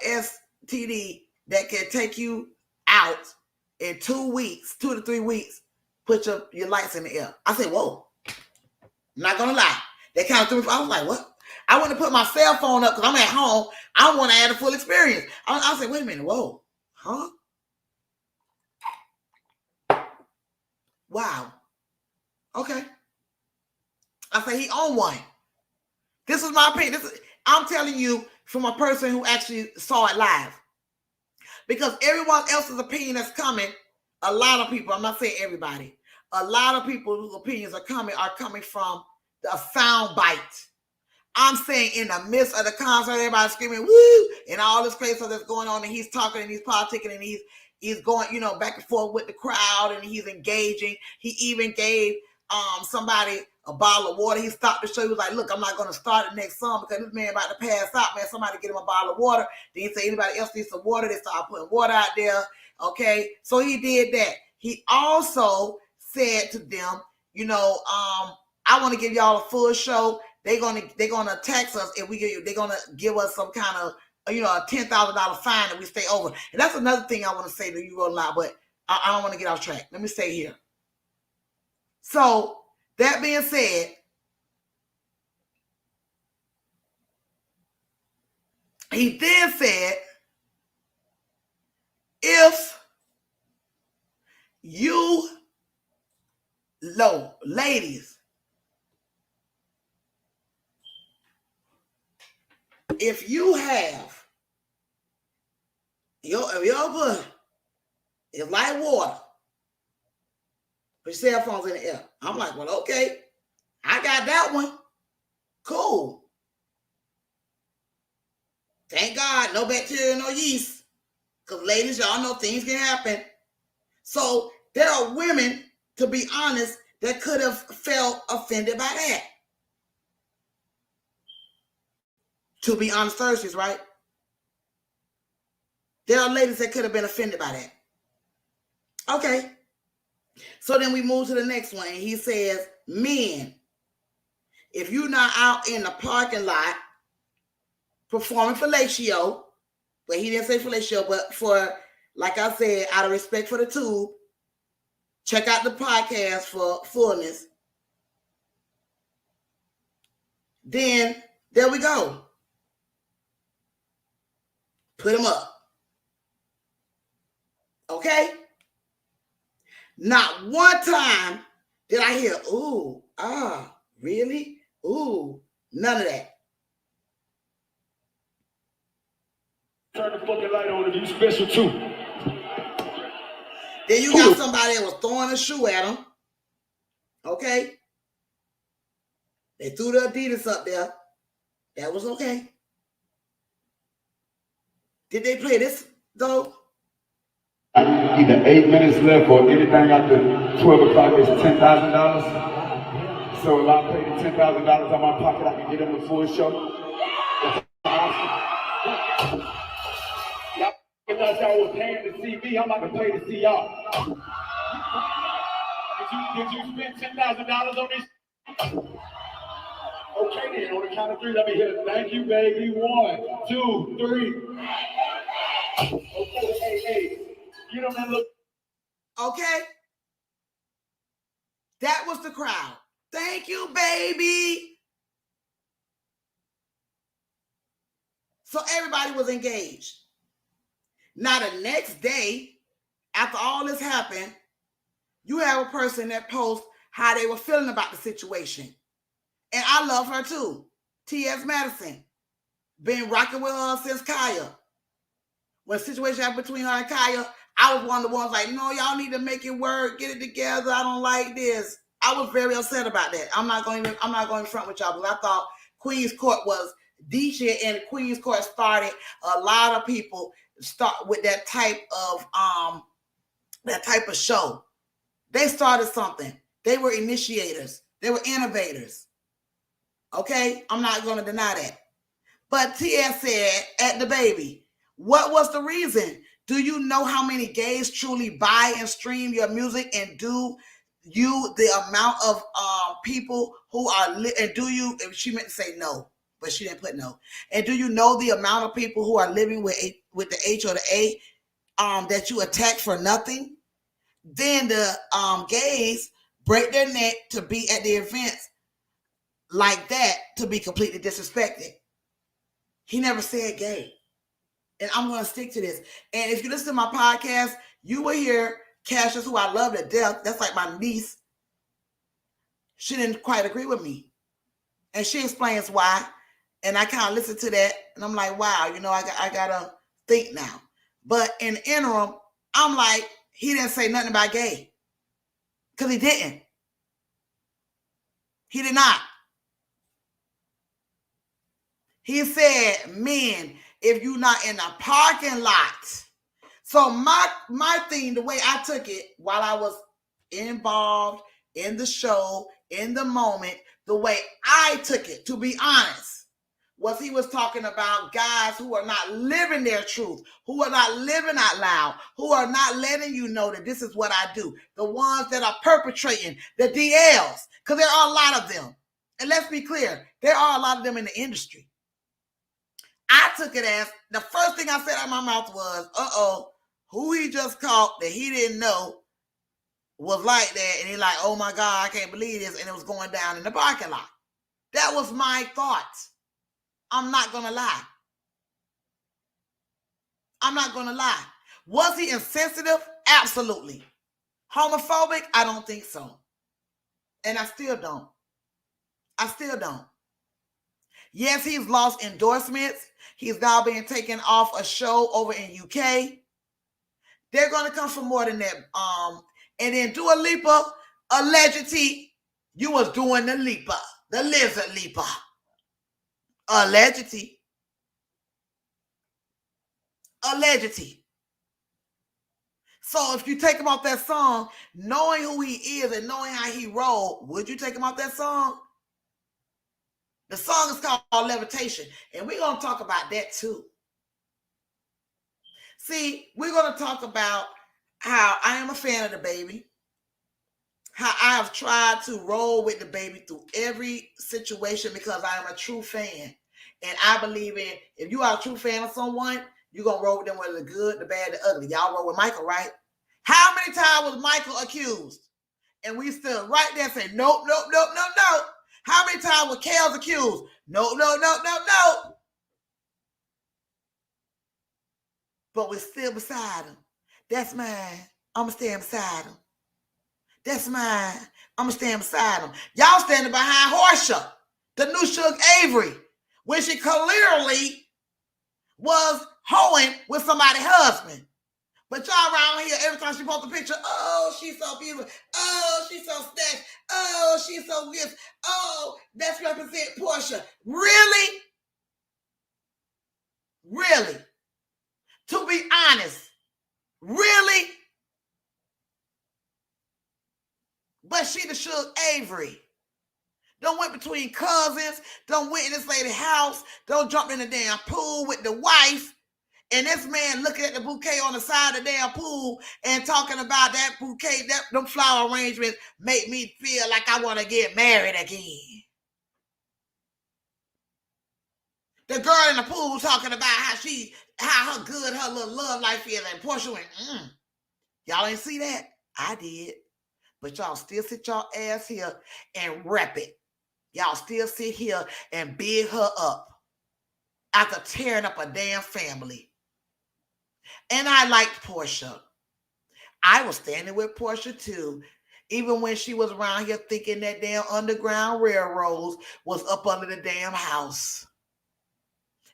STD that can take you out in 2 weeks, 2 to 3 weeks, put your lights in the air. I said, whoa. I'm not going to lie. They kind of threw me. I was like, what? I want to put my cell phone up because I'm at home. I want to add a full experience. I said, wait a minute. Whoa. Huh? Wow. Okay. I said, he on one. This is my opinion. I'm telling you from a person who actually saw it live. Because everyone else's opinion that's coming, a lot of people, I'm not saying everybody, a lot of people whose opinions are coming from the sound bite. I'm saying in the midst of the concert, everybody screaming, woo, and all this crazy stuff that's going on, and he's talking and he's politicking and he's going, back and forth with the crowd and he's engaging. He even gave somebody a bottle of water. He stopped the show. He was like, look, I'm not going to start the next song because this man about to pass out, man. Somebody get him a bottle of water. Then he said, anybody else needs some water? They started putting water out there. Okay. So he did that. He also said to them, I want to give y'all a full show. They're gonna tax us if they're gonna give us some kind of a $10,000 fine if we stay over. And that's another thing I want to say to you, Rolling Loud, but I don't want to get off track. Let me stay here. So that being said, he then said, if you ladies, if you have your butt is like water, put your cell phones in the air. I'm like, well, okay, I got that one. Cool. Thank God, no bacteria, no yeast. Because ladies, y'all know things can happen. So there are women, to be honest, that could have felt offended by that. To be honest, Thursdays, right? There are ladies that could have been offended by that. Okay. So then we move to the next one. And he says, men, if you're not out in the parking lot performing fellatio, but he didn't say fellatio, but for, like I said, out of respect for the tube, check out the podcast for fullness. Then there we go. Put them up. Okay? Not one time did I hear, ooh, really? Ooh, none of that. Turn the fucking light on if you special too. Then you got somebody that was throwing a shoe at him. Okay? They threw the Adidas up there. That was okay. Did they play this, though? Either 8 minutes left or anything after 12 o'clock is $10,000. So if I pay the $10,000 out of my pocket, I can get them the full show. Y'all thought y'all was paying to see me, I'm about to pay to see y'all. Did you spend $10,000 on this? Okay then, on the count of three, let me hear it. Thank you, baby. 1, 2, 3. Okay, hey. You know that look. Okay. That was the crowd. Thank you, baby. So everybody was engaged. Now the next day, after all this happened, you have a person that posts how they were feeling about the situation. And I love her too. T.S. Madison. Been rocking with her since Kaya. When the situation happened between her and Kaya, I was one of the ones like, no, y'all need to make it work, get it together. I don't like this. I was very upset about that. I'm not going to front with y'all, because I thought Queen's Court was the shit, and Queen's Court started a lot of people start with that type of show. They started something. They were initiators. They were innovators. Okay? I'm not going to deny that. But T.S. said at the baby, what was the reason? Do you know how many gays truly buy and stream your music? And do you, the amount of people who are, and do you, she meant to say no, but she didn't put no. And do you know the amount of people who are living with the H or the A that you attack for nothing? Then the gays break their neck to be at the events like that, to be completely disrespected. He never said gay. And I'm going to stick to this. And if you listen to my podcast, you will hear Cassius, who I love to death. That's like my niece. She didn't quite agree with me. And she explains why. And I kind of listen to that, and I'm like, wow, you know, I gotta think now. But in the interim, I'm like, he didn't say nothing about gay. Because he didn't. He did not. He said, men, if you're not in the parking lot. So my thing, the way I took it while I was involved in the show, in the moment, the way I took it, to be honest, was he was talking about guys who are not living their truth, who are not living out loud, who are not letting you know that this is what I do. The ones that are perpetrating the DLs, because there are a lot of them. And let's be clear, there are a lot of them in the industry. I took it as the first thing I said out of my mouth was, who he just caught that he didn't know was like that. And he's like, oh my God, I can't believe this. And it was going down in the parking lot. That was my thought. I'm not going to lie. I'm not going to lie. Was he insensitive? Absolutely. Homophobic? I don't think so. And I still don't. Yes, he's lost endorsements. He's now being taken off a show over in UK. They're going to come for more than that. And then Dua Lipa, ALLEGEDTEA, you was doing the Lipa, the lizard Lipa. ALLEGEDTEA. So if you take him off that song, knowing who he is and knowing how he rolled, would you take him off that song? The song is called Levitation, and we're going to talk about that too. See, we're going to talk about how I am a fan of the baby, how I have tried to roll with the baby through every situation because I am a true fan. And I believe in, if you are a true fan of someone, you're going to roll with them whether the good, the bad, the ugly. Y'all roll with Michael, right? How many times was Michael accused? And we stood right there and said, nope, nope, nope, nope, nope. How many times was Kels accused? Nope, nope, nope, nope, nope. But we're still beside him. That's mine. I'm going to stand beside him. That's mine. I'm going to stand beside him. Y'all standing behind Horsha, the new Suge Avery, when she clearly was hoeing with somebody's husband. But y'all around here, every time she posts a picture, oh, she's so beautiful. Oh, she's so snatched. Oh, she's so good. Oh, that's represent Portia. Really? Really? To be honest, really? But she the Suge Avery. Don't went between cousins. Don't went in this lady's house. Don't jump in the damn pool with the wife. And this man looking at the bouquet on the side of the damn pool and talking about that bouquet, them flower arrangements make me feel like I want to get married again. The girl in the pool talking about how her good her little love life is, and Portia went, y'all ain't see that? I did. But y'all still sit y'all ass here and rep it. Y'all still sit here and big her up after tearing up a damn family. And I liked Portia. I was standing with Portia too, even when she was around here thinking that damn Underground Railroads was up under the damn house.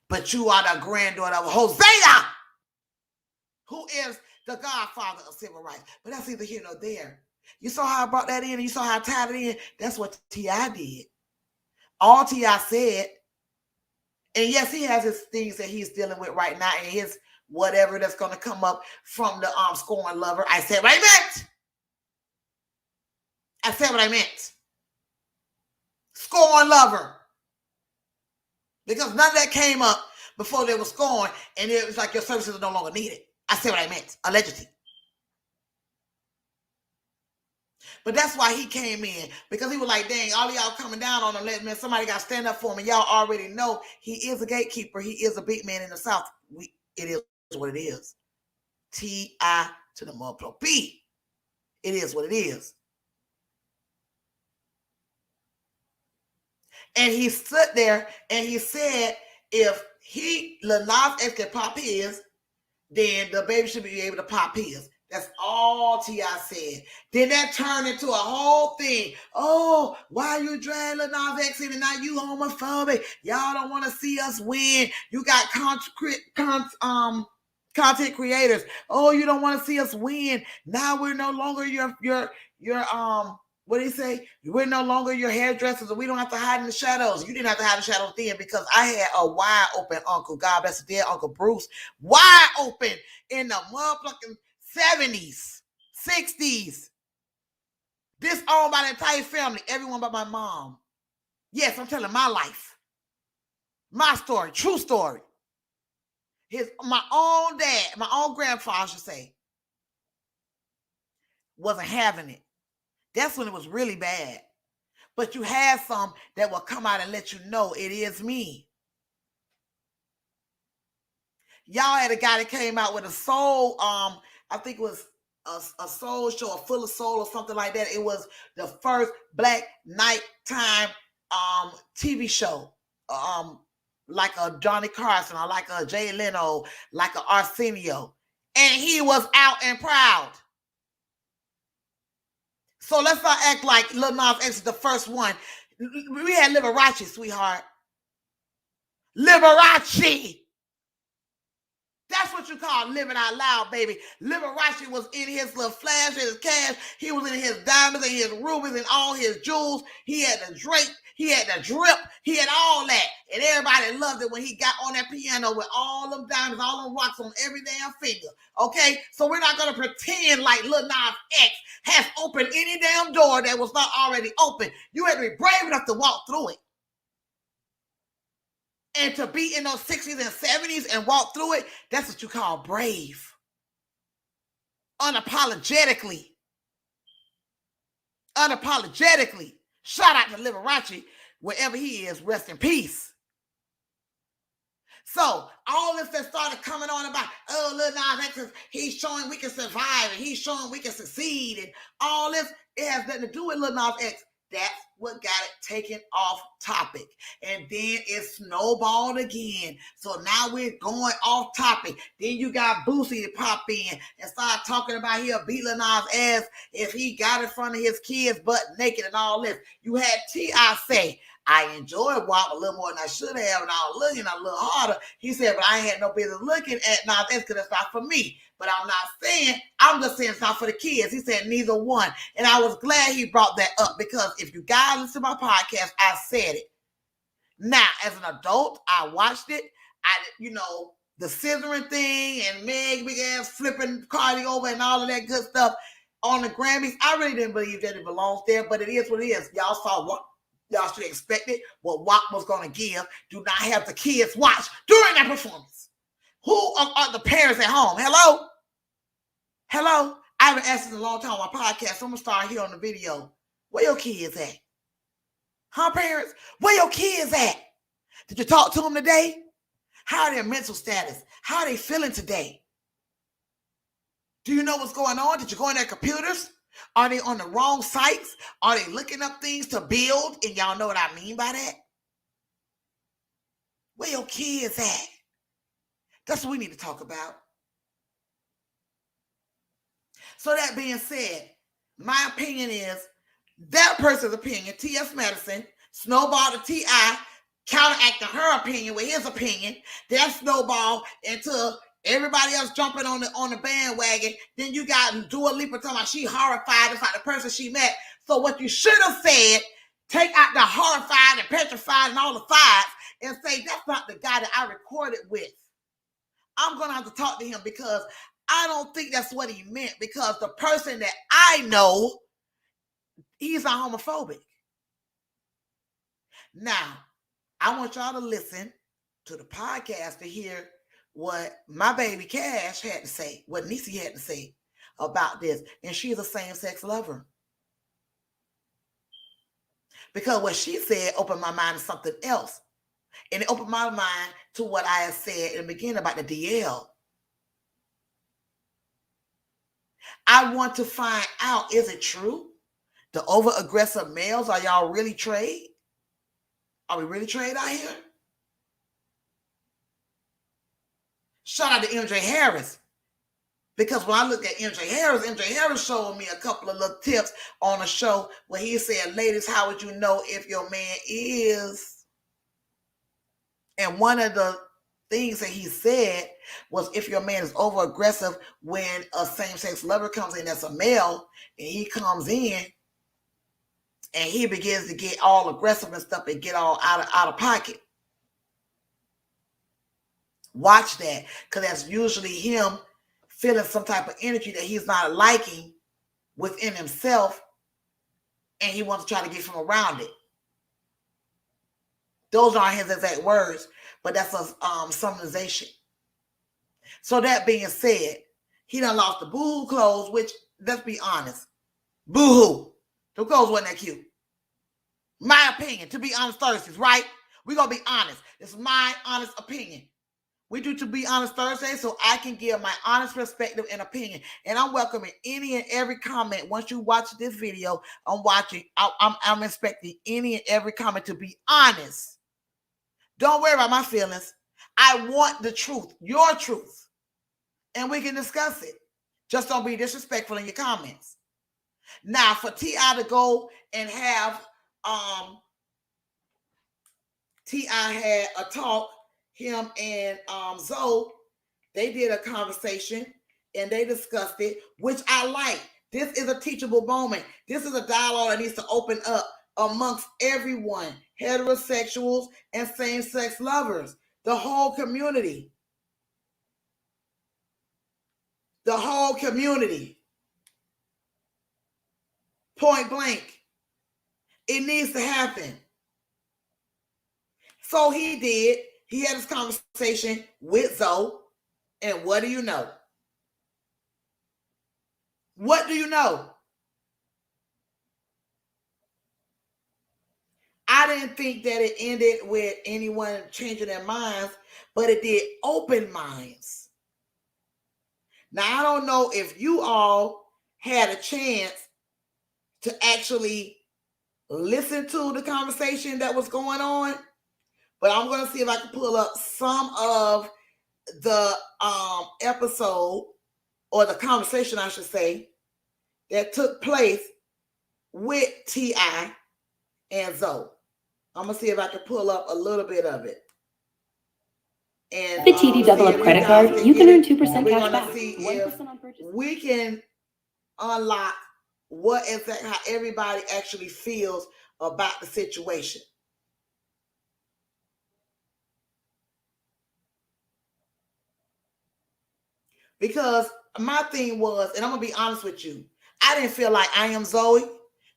But you are the granddaughter of Hosea, who is the godfather of civil rights. But that's neither here nor there. You saw how I brought that in, and you saw how I tied it in. That's what T.I. did. All T.I. said, and yes, he has his things that he's dealing with right now, and his whatever that's going to come up from the scorn lover. I said what I meant. I said what I meant. Scorn lover. Because none of that came up before there was scorn, and it was like your services are no longer needed. I said what I meant. Allegedly. But that's why he came in, because he was like, dang, all of y'all coming down on him, man, somebody got to stand up for him. And y'all already know he is a gatekeeper. He is a big man in the South. It is what it is. T.I. to the multiple P. It is what it is. And he stood there and he said, if Lil Nas X can pop his, then the baby should be able to pop his. That's all T.I. said. Then that turned into a whole thing. Oh, why you drag Lil Nas X in and now you homophobic? Y'all don't want to see us win. You got content creators. Oh, you don't want to see us win. Now we're no longer your what do you say? We're no longer your hairdressers, and we don't have to hide in the shadows. You didn't have to hide in the shadows then because I had a wide open uncle. God bless the dead Uncle Bruce. Wide open in the motherfucking 70s, 60s. This owned by the entire family, everyone but my mom. Yes, I'm telling my life. My story, true story. My own dad, my own grandfather, I should say, wasn't having it. That's when it was really bad. But you had some that will come out and let you know it is me. Y'all had a guy that came out with a soul, I think it was a soul show, a Full of Soul or something like that. It was the first black nighttime TV show. Like a Johnny Carson or like a Jay Leno, like a Arsenio. And he was out and proud. So let's not act like Lil Nas X is the first one. We had Liberace, sweetheart. Liberace. That's what you call living out loud, baby. Liberace was in his little flash, his cash. He was in his diamonds and his rubies and all his jewels. He had the drape. He had the drip. He had all that. And everybody loved it when he got on that piano with all them diamonds, all them rocks on every damn finger. Okay? So we're not going to pretend like Lil Nas X has opened any damn door that was not already open. You had to be brave enough to walk through it. And to be in those 60s and 70s and walk through it, that's what you call brave. Unapologetically. Unapologetically. Shout out to Liberace, wherever he is, rest in peace. So, all this that started coming on about, oh, Lil Nas X, he's showing we can survive, and he's showing we can succeed, and all this, it has nothing to do with Lil Nas X. That's what got it taken off topic. And then it snowballed again. So now we're going off topic. Then you got Boosie to pop in and start talking about he'll beat Lil Nas ass if he got in front of his kids butt naked and all this. You had T.I. say, I enjoyed WAP a little more than I should have, and I was looking a little harder. He said, but I had no business looking at Nas X because it's not for me. But I'm not saying, I'm just saying it's not for the kids. He said neither one. And I was glad he brought that up because if you guys listen to my podcast, I said it. Now, as an adult, I watched it. The scissoring thing and Meg big ass flipping Cardi over and all of that good stuff on the Grammys. I really didn't believe that it belongs there, but it is what it is. Y'all saw what y'all should expect it, what WAP was going to give. Do not have the kids watch during that performance. Who are the parents at home? Hello? Hello? I haven't asked this in a long time on my podcast, so I'm going to start here on the video. Where your kids at? Huh, parents? Where your kids at? Did you talk to them today? How are their mental status? How are they feeling today? Do you know what's going on? Did you go on their computers? Are they on the wrong sites? Are they looking up things to build? And y'all know what I mean by that? Where your kids at? That's what we need to talk about. So that being said, my opinion is that person's opinion, T.S. Madison, snowballed to T.I., counteracting her opinion with his opinion. That snowball into everybody else jumping on the bandwagon. Then you got Dua Lipa talking about she horrified. It's like the person she met. So what you should have said, take out the horrified and petrified and all the fives and say, that's not the guy that I recorded with. I'm going to have to talk to him because I don't think that's what he meant, because the person that I know, he's not homophobic. Now, I want y'all to listen to the podcast to hear what my baby Cash had to say, what Niecy had to say about this. And she's a same-sex lover. Because what she said opened my mind to something else. And it opened my mind to what I had said in the beginning about the DL. I want to find out, is it true? The over-aggressive males, are y'all really trade? Are we really trade out here? Shout out to MJ Harris. Because when I look at MJ Harris showed me a couple of little tips on a show where he said, ladies, how would you know if your man is? And one of the things that he said was if your man is over aggressive when a same-sex lover comes in as a male and he comes in and he begins to get all aggressive and stuff and get all out of pocket. Watch that, because that's usually him feeling some type of energy that he's not liking within himself, and he wants to try to get from around it. Those aren't his exact words, but that's a summarization. So that being said, he done lost the boo-hoo clothes, which, let's be honest, boo-hoo. The clothes wasn't that cute. My opinion, to be honest Thursdays, right? We're going to be honest. It's my honest opinion. We do To Be Honest Thursday, so I can give my honest perspective and opinion. And I'm welcoming any and every comment. Once you watch this video, I'm expecting any and every comment to be honest. Don't worry about my feelings. I want the truth, your truth. And we can discuss it. Just don't be disrespectful in your comments. Now, for T.I. to go and have T.I. had a talk, him and Zoe, they did a conversation and they discussed it, which I like. This is a teachable moment. This is a dialogue that needs to open up amongst everyone, heterosexuals and same-sex lovers, the whole community. The whole community. Point blank. It needs to happen. So he did. He had this conversation with Zoe. And what do you know? What do you know? I didn't think that it ended with anyone changing their minds, but it did open minds. Now, I don't know if you all had a chance to actually listen to the conversation that was going on, but I'm going to see if I can pull up some of the episode, or the conversation, I should say, that took place with T.I. and Zoe. I'm going to see if I can pull up a little bit of it. And the TD Double Up credit card, you can earn 2% cash back. See if we can unlock what exactly, how everybody actually feels about the situation. Because my thing was, and I'm going to be honest with you, I didn't feel like I Am Zoe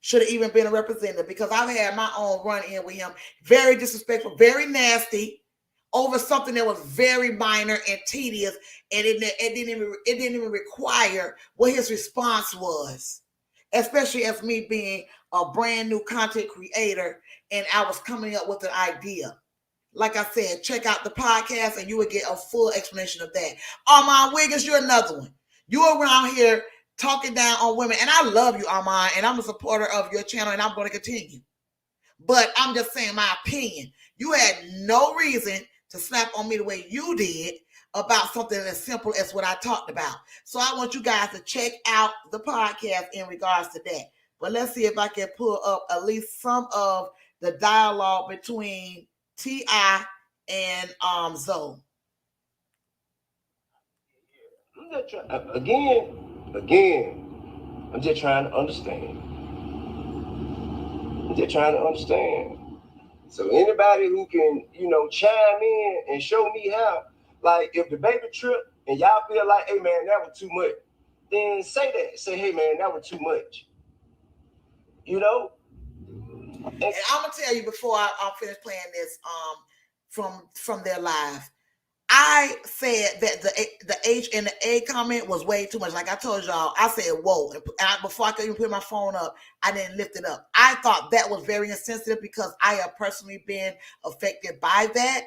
should have even been a representative, because I've had my own run-in with him. Very disrespectful, very nasty, over something that was very minor and tedious, and it didn't even require what his response was, especially as me being a brand new content creator, and I was coming up with an idea. Like I said, check out the podcast and you will get a full explanation of that. Armand Wiggins, you're another one. You're around here talking down on women, and I love you, Armand, and I'm a supporter of your channel, and I'm going to continue. But I'm just saying my opinion. You had no reason to slap on me the way you did about something as simple as what I talked about. So I want you guys to check out the podcast in regards to that. But let's see if I can pull up at least some of the dialogue between T.I. and Zoe. Again, I'm just trying to understand. So anybody who can, chime in and show me how, like if the baby trip and y'all feel like, hey man, that was too much, then say that. Say, hey man, that was too much. And I'm gonna tell you before I finish playing this from their live. I said that the H and the A comment was way too much. Like I told y'all, I said, whoa. And before I could even put my phone up, I didn't lift it up. I thought that was very insensitive, because I have personally been affected by that,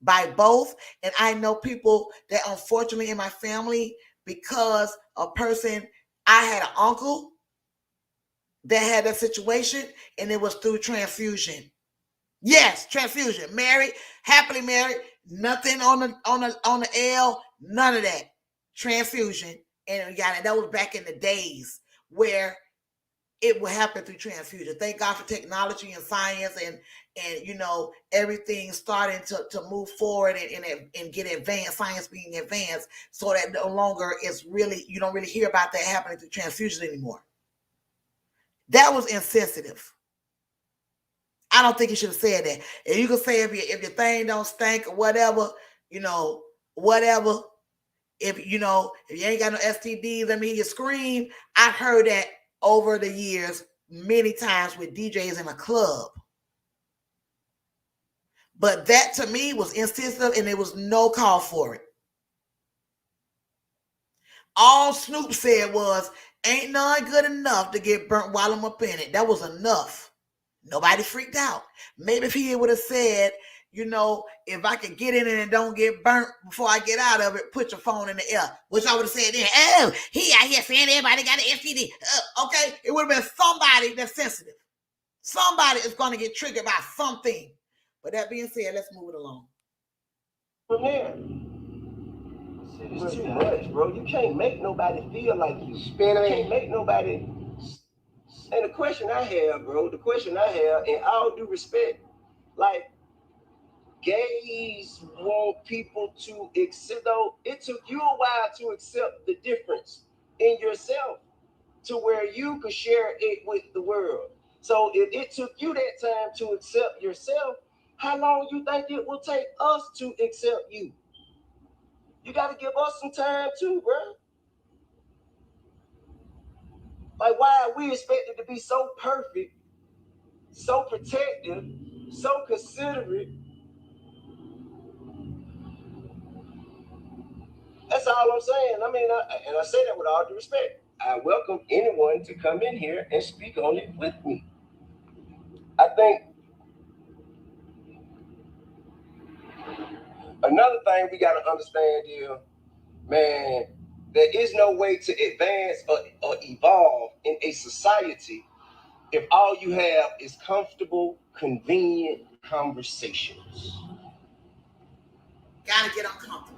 by both. And I know people that unfortunately in my family, because a person, I had an uncle that had that situation, and it was through transfusion. Yes, transfusion. Married, happily married, nothing on the L, none of that. Transfusion. And that was back in the days where it would happen through transfusion. Thank God for technology and science and everything starting to move forward and get advanced, science being advanced, so that no longer is really, you don't really hear about that happening through transfusion anymore. That was insensitive. I don't think you should have said that. And you can say if your thing don't stink or whatever, whatever. If you ain't got no STDs, let me hear you scream. I've heard that over the years many times with DJs in a club. But that to me was insensitive, and there was no call for it. All Snoop said was, ain't none good enough to get burnt while I'm up in it. That was enough. Nobody freaked out. Maybe if he would have said, if I can get in it and don't get burnt before I get out of it, put your phone in the air. Which I would have said then, oh, he out here saying everybody got an STD. Okay, it would have been somebody that's sensitive. Somebody is going to get triggered by something. But that being said, let's move it along. From there. It's too much, bro. You can't make nobody feel like you. You can't make nobody. And the question I have, bro, in all due respect, like, gays want people to accept, though it took you a while to accept the difference in yourself to where you could share it with the world. So if it took you that time to accept yourself, how long you think it will take us to accept you? You got to give us some time too, bro. Like, why are we expected to be so perfect, so protective, so considerate? That's all I'm saying. I mean, I say that with all due respect. I welcome anyone to come in here and speak on it with me. I think another thing we got to understand is, man, there is no way to advance or evolve in a society if all you have is comfortable, convenient conversations. Gotta get uncomfortable.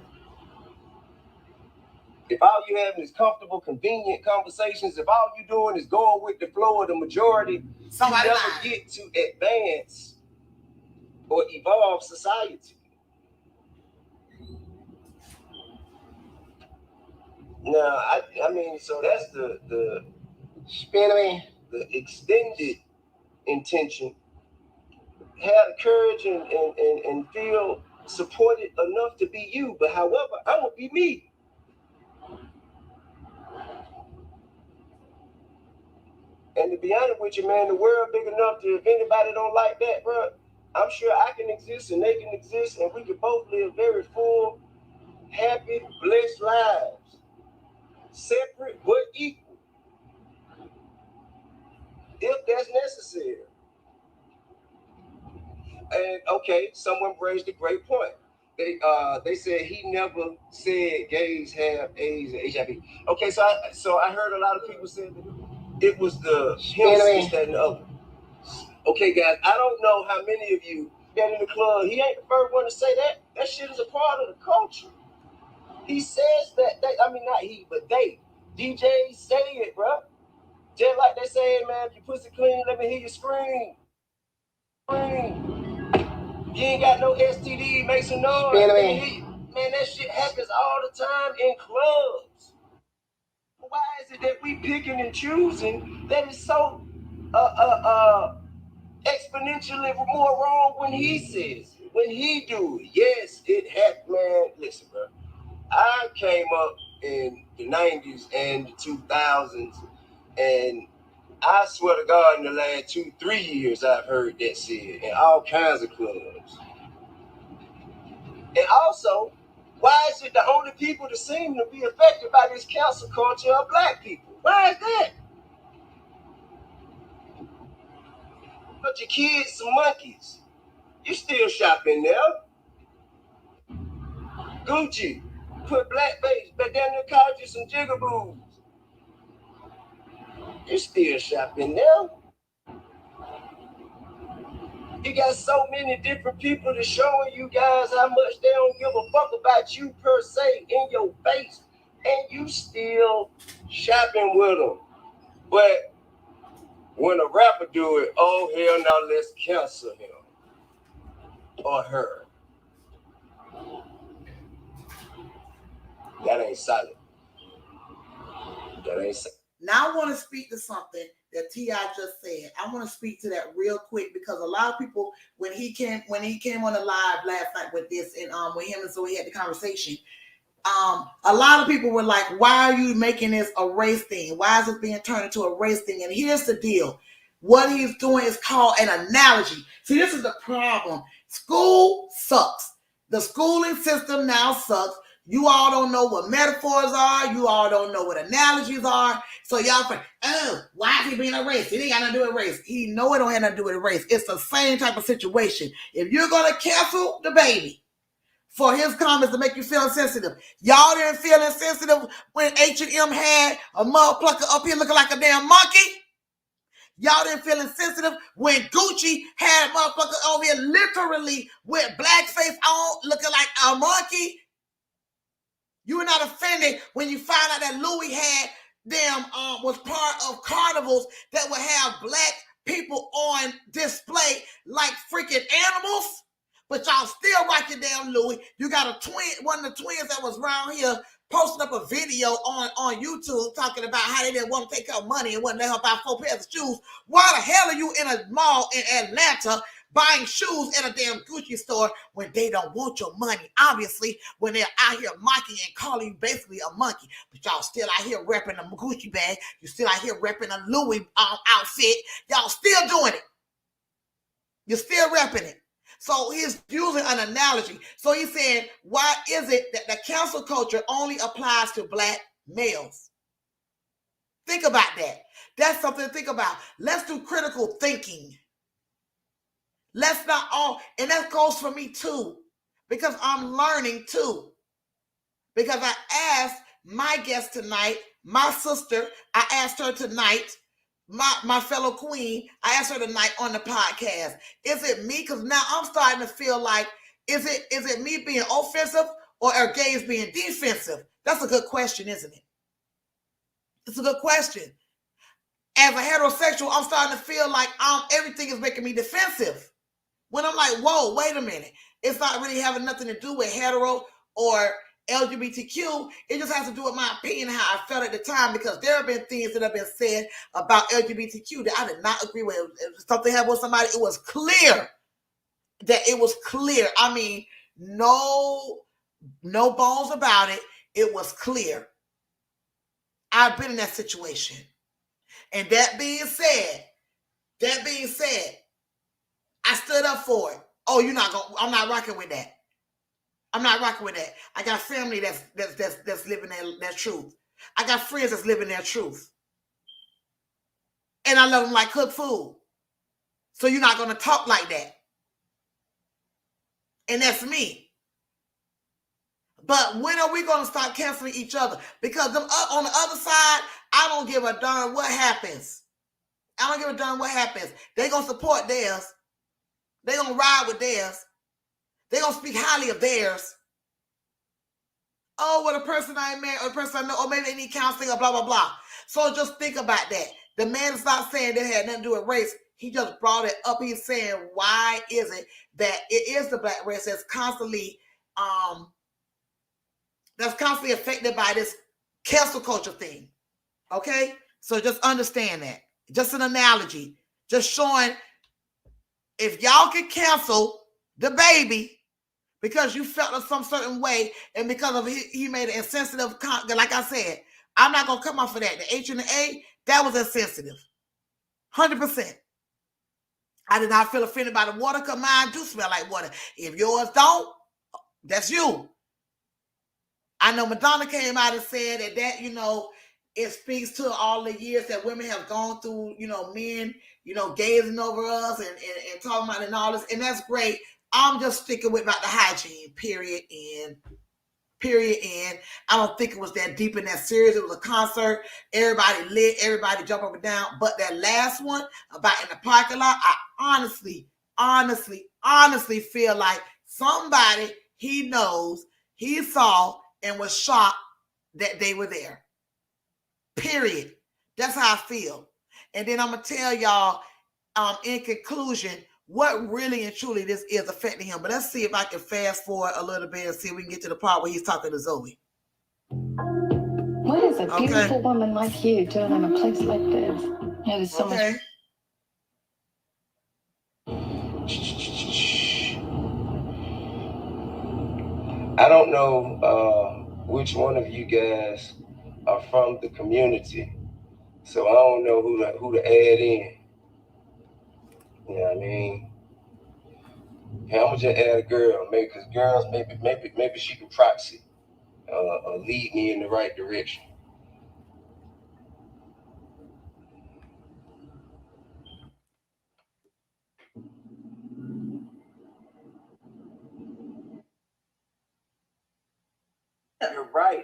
If all you have is comfortable, convenient conversations, if all you're doing is going with the flow of the majority, you never get to advance or evolve society. Now, I mean, so that's the extended intention. Have the courage and feel supported enough to be you. But however, I'm gonna be me. And to be honest with you, man, the world big enough to, if anybody don't like that, bro, I'm sure I can exist and they can exist, and we can both live very full, happy, blessed lives. Separate but equal. If that's necessary. And okay, someone raised a great point. They said he never said gays have AIDS and HIV. Okay, so I heard a lot of people say that it was the him, that, and the other. Okay, guys, I don't know how many of you get in the club. He ain't the first one to say that. That shit is a part of the culture. He says that. Not he, but they. DJs say it, bro. Just like they say, man, if your pussy clean, let me hear you scream. You ain't got no STD, make some noise. Man, that shit happens all the time in clubs. Why is it that we picking and choosing that is so exponentially more wrong when he says it, when he do it? Yes, it happened, man. Listen, bro. I came up in the 90s and the 2000s, and I swear to God, in the last 2-3 years, I've heard that said in all kinds of clubs. And also, why is it the only people that seem to be affected by this cancel culture are black people? Why is that? But your kids some monkeys. You still shopping there. Gucci, put blackface, but then they called you some jigaboos. You still shopping there. You got so many different people that showing you guys how much they don't give a fuck about you per se in your face. and you still shopping with them. But when a rapper do it, oh hell no, let's cancel him or her. That ain't solid. That ain't solid. Now I want to speak to something that T.I. just said. I want to speak to that real quick because a lot of people, when he came on the live last night with this, and with him and Zoe had the conversation, a lot of people were like, why are you making this a race thing? Why is it being turned into a race thing? And here's the deal. What he's doing is called an analogy. See, this is the problem. School sucks. The schooling system now sucks. You all don't know what metaphors are. You all don't know what analogies are. So y'all think, oh, why is he being a race? It ain't got nothing to do with race. He know it don't have nothing to do with race. It's the same type of situation. If you're going to cancel the baby for his comments to make you feel insensitive, y'all didn't feel insensitive when H&M had a motherfucker up here looking like a damn monkey. Y'all didn't feel insensitive when Gucci had a motherfucker over here literally with blackface on looking like a monkey. You were not offended when you found out that Louis had was part of carnivals that would have black people on display like freaking animals. But y'all still rock your damn Louis. You got a twin, one of the twins that was around here posting up a video on YouTube talking about how they didn't want to take out money and wouldn't let her buy 4 pairs of shoes. Why the hell are you in a mall in Atlanta buying shoes at a damn Gucci store when they don't want your money? Obviously, when they're out here mocking and calling you basically a monkey. But y'all still out here repping a Gucci bag. You still out here repping a Louis outfit. Y'all still doing it. You're still repping it. So he's using an analogy. So he said, why is it that the cancel culture only applies to black males? Think about that. That's something to think about. Let's do critical thinking. Let's not all, and that goes for me too, because I'm learning too. Because I asked my guest tonight, my sister, I asked her tonight, my fellow queen, I asked her tonight on the podcast, is it me? Because now I'm starting to feel like, is it me being offensive or are gays being defensive? That's a good question, isn't it? It's a good question. As a heterosexual, I'm starting to feel like everything is making me defensive. When I'm like, whoa, wait a minute. It's not really having nothing to do with hetero or LGBTQ. It just has to do with my opinion, how I felt at the time, because there have been things that have been said about LGBTQ that I did not agree with. If something happened with somebody, it was clear that it was clear. I mean, no bones about it. It was clear. I've been in that situation. And that being said, I stood up for it. Oh, I'm not rocking with that. I'm not rocking with that. I got family that's living their truth. I got friends that's living their truth. And I love them like cooked food. So you're not going to talk like that. And that's me. But when are we going to start canceling each other? Because them on the other side, I don't give a darn what happens. I don't give a darn what happens. They're going to support theirs. They're going to ride with theirs. They're going to speak highly of theirs. Oh, what a person I met, or a person I know, or maybe they need counseling, or blah, blah, blah. So just think about that. The man is not saying that had nothing to do with race. He just brought it up. He's saying, why is it that it is the black race that's constantly affected by this cancel culture thing? Okay? So just understand that. Just an analogy. Just showing, if y'all can cancel the baby because you felt in some certain way, and because of he made an insensitive comment, like I said, I'm not going to come off of that. The H and the A, that was insensitive. 100%. I did not feel offended by the water because mine do smell like water. If yours don't, that's you. I know Madonna came out and said that, it speaks to all the years that women have gone through, men, gazing over us and talking about and all this. And that's great. I'm just sticking with about the hygiene, period, and I don't think it was that deep and that serious. It was a concert. Everybody lit. Everybody jumped up and down. But that last one about in the parking lot, I honestly feel like somebody he knows, he saw and was shocked that they were there. Period. That's how I feel. And then I'm gonna tell y'all, in conclusion, what really and truly this is affecting him. But let's see if I can fast forward a little bit and see if we can get to the part where he's talking to Zoe. What is a beautiful woman like you doing in a place like this? Yeah, there's so much. I don't know which one of you guys are from the community, so I don't know who to add in. You know what I mean? Hey, I'm gonna just add a girl, maybe, because girls, maybe she can proxy, lead me in the right direction.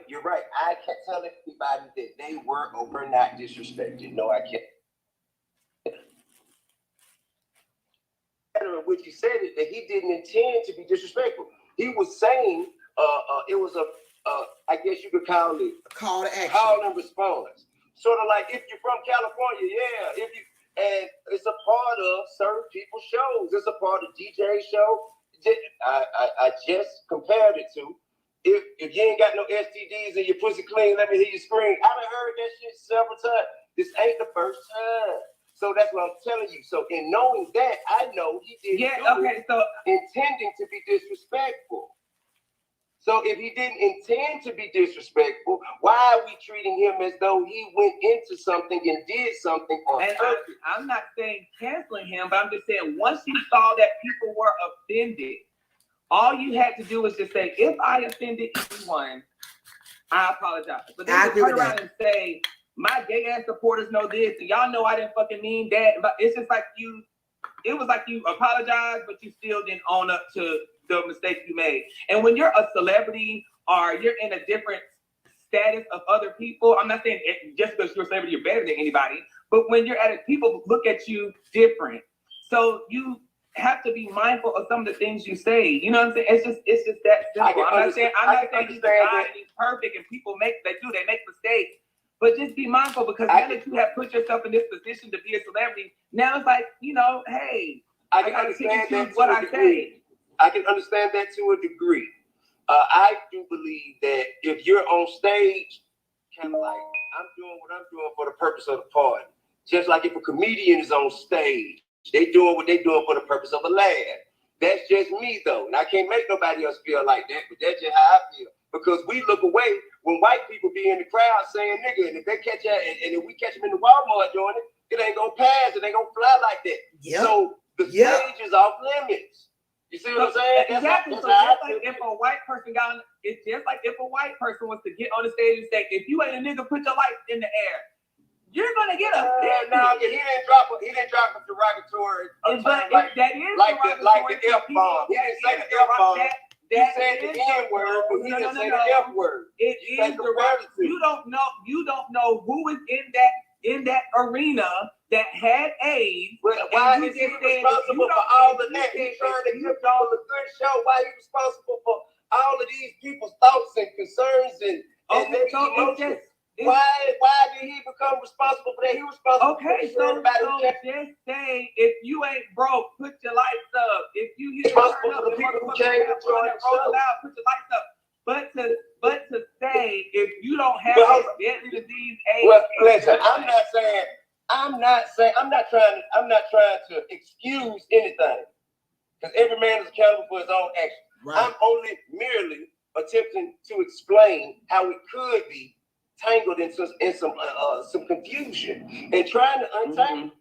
You're right. I kept telling everybody that they were or were not disrespected. No, I can't. Which he said it, that he didn't intend to be disrespectful. He was saying it was I guess you could call it call to action, call and response. Sort of like if you're from California, and it's a part of certain people's shows. It's a part of DJ's show. I just compared it to if you ain't got no STDs and your pussy clean, let me hear you scream. I done heard that shit several times. This ain't the first time. So that's what I'm telling you. So in knowing that, I know he didn't so intending to be disrespectful. So if he didn't intend to be disrespectful, why are we treating him as though he went into something and did something on purpose? I'm not saying canceling him, but I'm just saying once you saw that people were offended, all you had to do was just say, if I offended anyone, I apologize. But then you turn around and say, my gay ass supporters know this, and y'all know I didn't fucking mean that. But it's just like it was like you apologized, but you still didn't own up to the mistake you made. And when you're a celebrity or you're in a different status of other people, I'm not saying just because you're a celebrity, you're better than anybody, but when you're at it, people look at you different. So you have to be mindful of some of the things you say. You know what I'm saying? It's just that simple. I'm not saying he's perfect and people make mistakes. But just be mindful, because now that you have put yourself in this position to be a celebrity, now it's like, hey, I can understand that what I say. I can understand that to a degree. I do believe that if you're on stage, kind of like, I'm doing what I'm doing for the purpose of the party. Just like if a comedian is on stage, they doing what they doing for the purpose of a laugh. That's just me, though. And I can't make nobody else feel like that, but that's just how I feel. Because we look away when white people be in the crowd saying nigga, and if they catch that, and if we catch them in the Walmart doing it, it ain't gonna pass, it ain't gonna fly like that. Yep. So the stage is off limits. You see what I'm saying? Exactly. So just like if a white person it's just like if a white person was to get on the stage and say, if you ain't a nigga, put your lights in the air. You're gonna get offended. No, he didn't drop a derogatory. But that is like the F bomb. He didn't say the F bomb. He said the N word, but he didn't say the F word. It is derogatory. You don't know who is in that arena that had AIDS. But why is he responsible for all of that? He's trying to give y'all a good show. Why he responsible for all of these people's thoughts and concerns and emotions? Why did he become responsible for that? He was responsible for everybody. So just say, if you ain't broke, put your lights up. If you hear responsible for the people who came to join the show, put your lights up. But to say, if you don't have this deadly disease, AIDS. Well, listen, I'm not trying to excuse anything, because every man is accountable for his own actions. Right. I'm only merely attempting to explain how it could be tangled in some confusion and trying to untangle.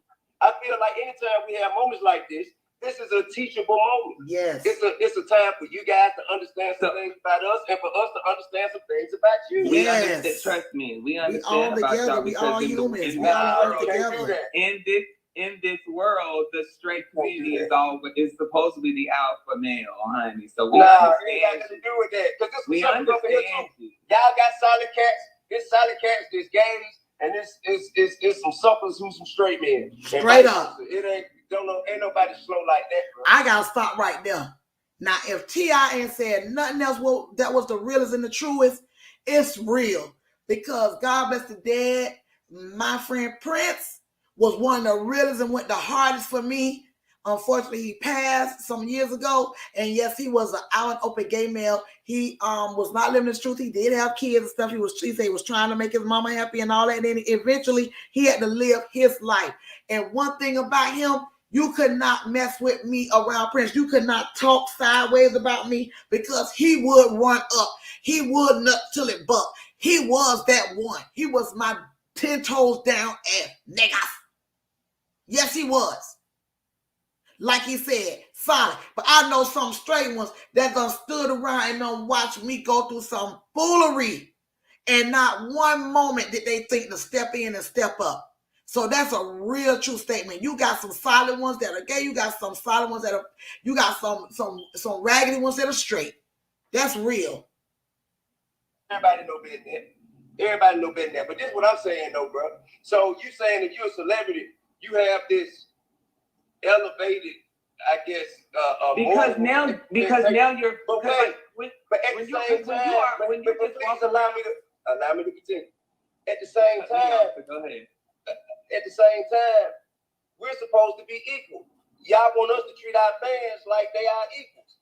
I feel like anytime we have moments like this is a teachable moment. Yes. It's a time for you guys to understand some things about us and for us to understand some things about you. We understand, trust me, we understand about y'all. We all humans. We all work together. In this world, the straight community is supposed to be the alpha male, honey. So we understand. It ain't got to do with that. Because we understand you. Y'all got solid cats. There's solid cats, there's gays, and it's some suckers who's some straight men. Straight up. Ain't nobody slow like that, bro. I gotta stop right there. Now, if T.I. ain't said nothing else, that was the realest and the truest, it's real. because God bless the dead, my friend Prince was one of the realest and went the hardest for me. Unfortunately, he passed some years ago. And yes, he was an out and open gay male. He was not living his truth. He did have kids and stuff. He said he was trying to make his mama happy and all that. And then eventually he had to live his life. And one thing about him, you could not mess with me around Prince. You could not talk sideways about me because he would run up. He would nut till it bucked. He was that one. He was my 10 toes down ass nigga. Yes, he was. Like he said, solid. But I know some straight ones that done stood around and done watched me go through some foolery. And not one moment did they think to step in and step up. So that's a real true statement. You got some solid ones that are gay. You got some solid ones that are, you got some raggedy ones that are straight. That's real. Everybody know better than that. Everybody know better than that. But this is what I'm saying though, bro. So you saying if you're a celebrity, you have this elevated, I guess, because now you're but at the same time, please allow me to continue. At the same time, go ahead. At the same time, we're supposed to be equal. Y'all want us to treat our fans like they are equals,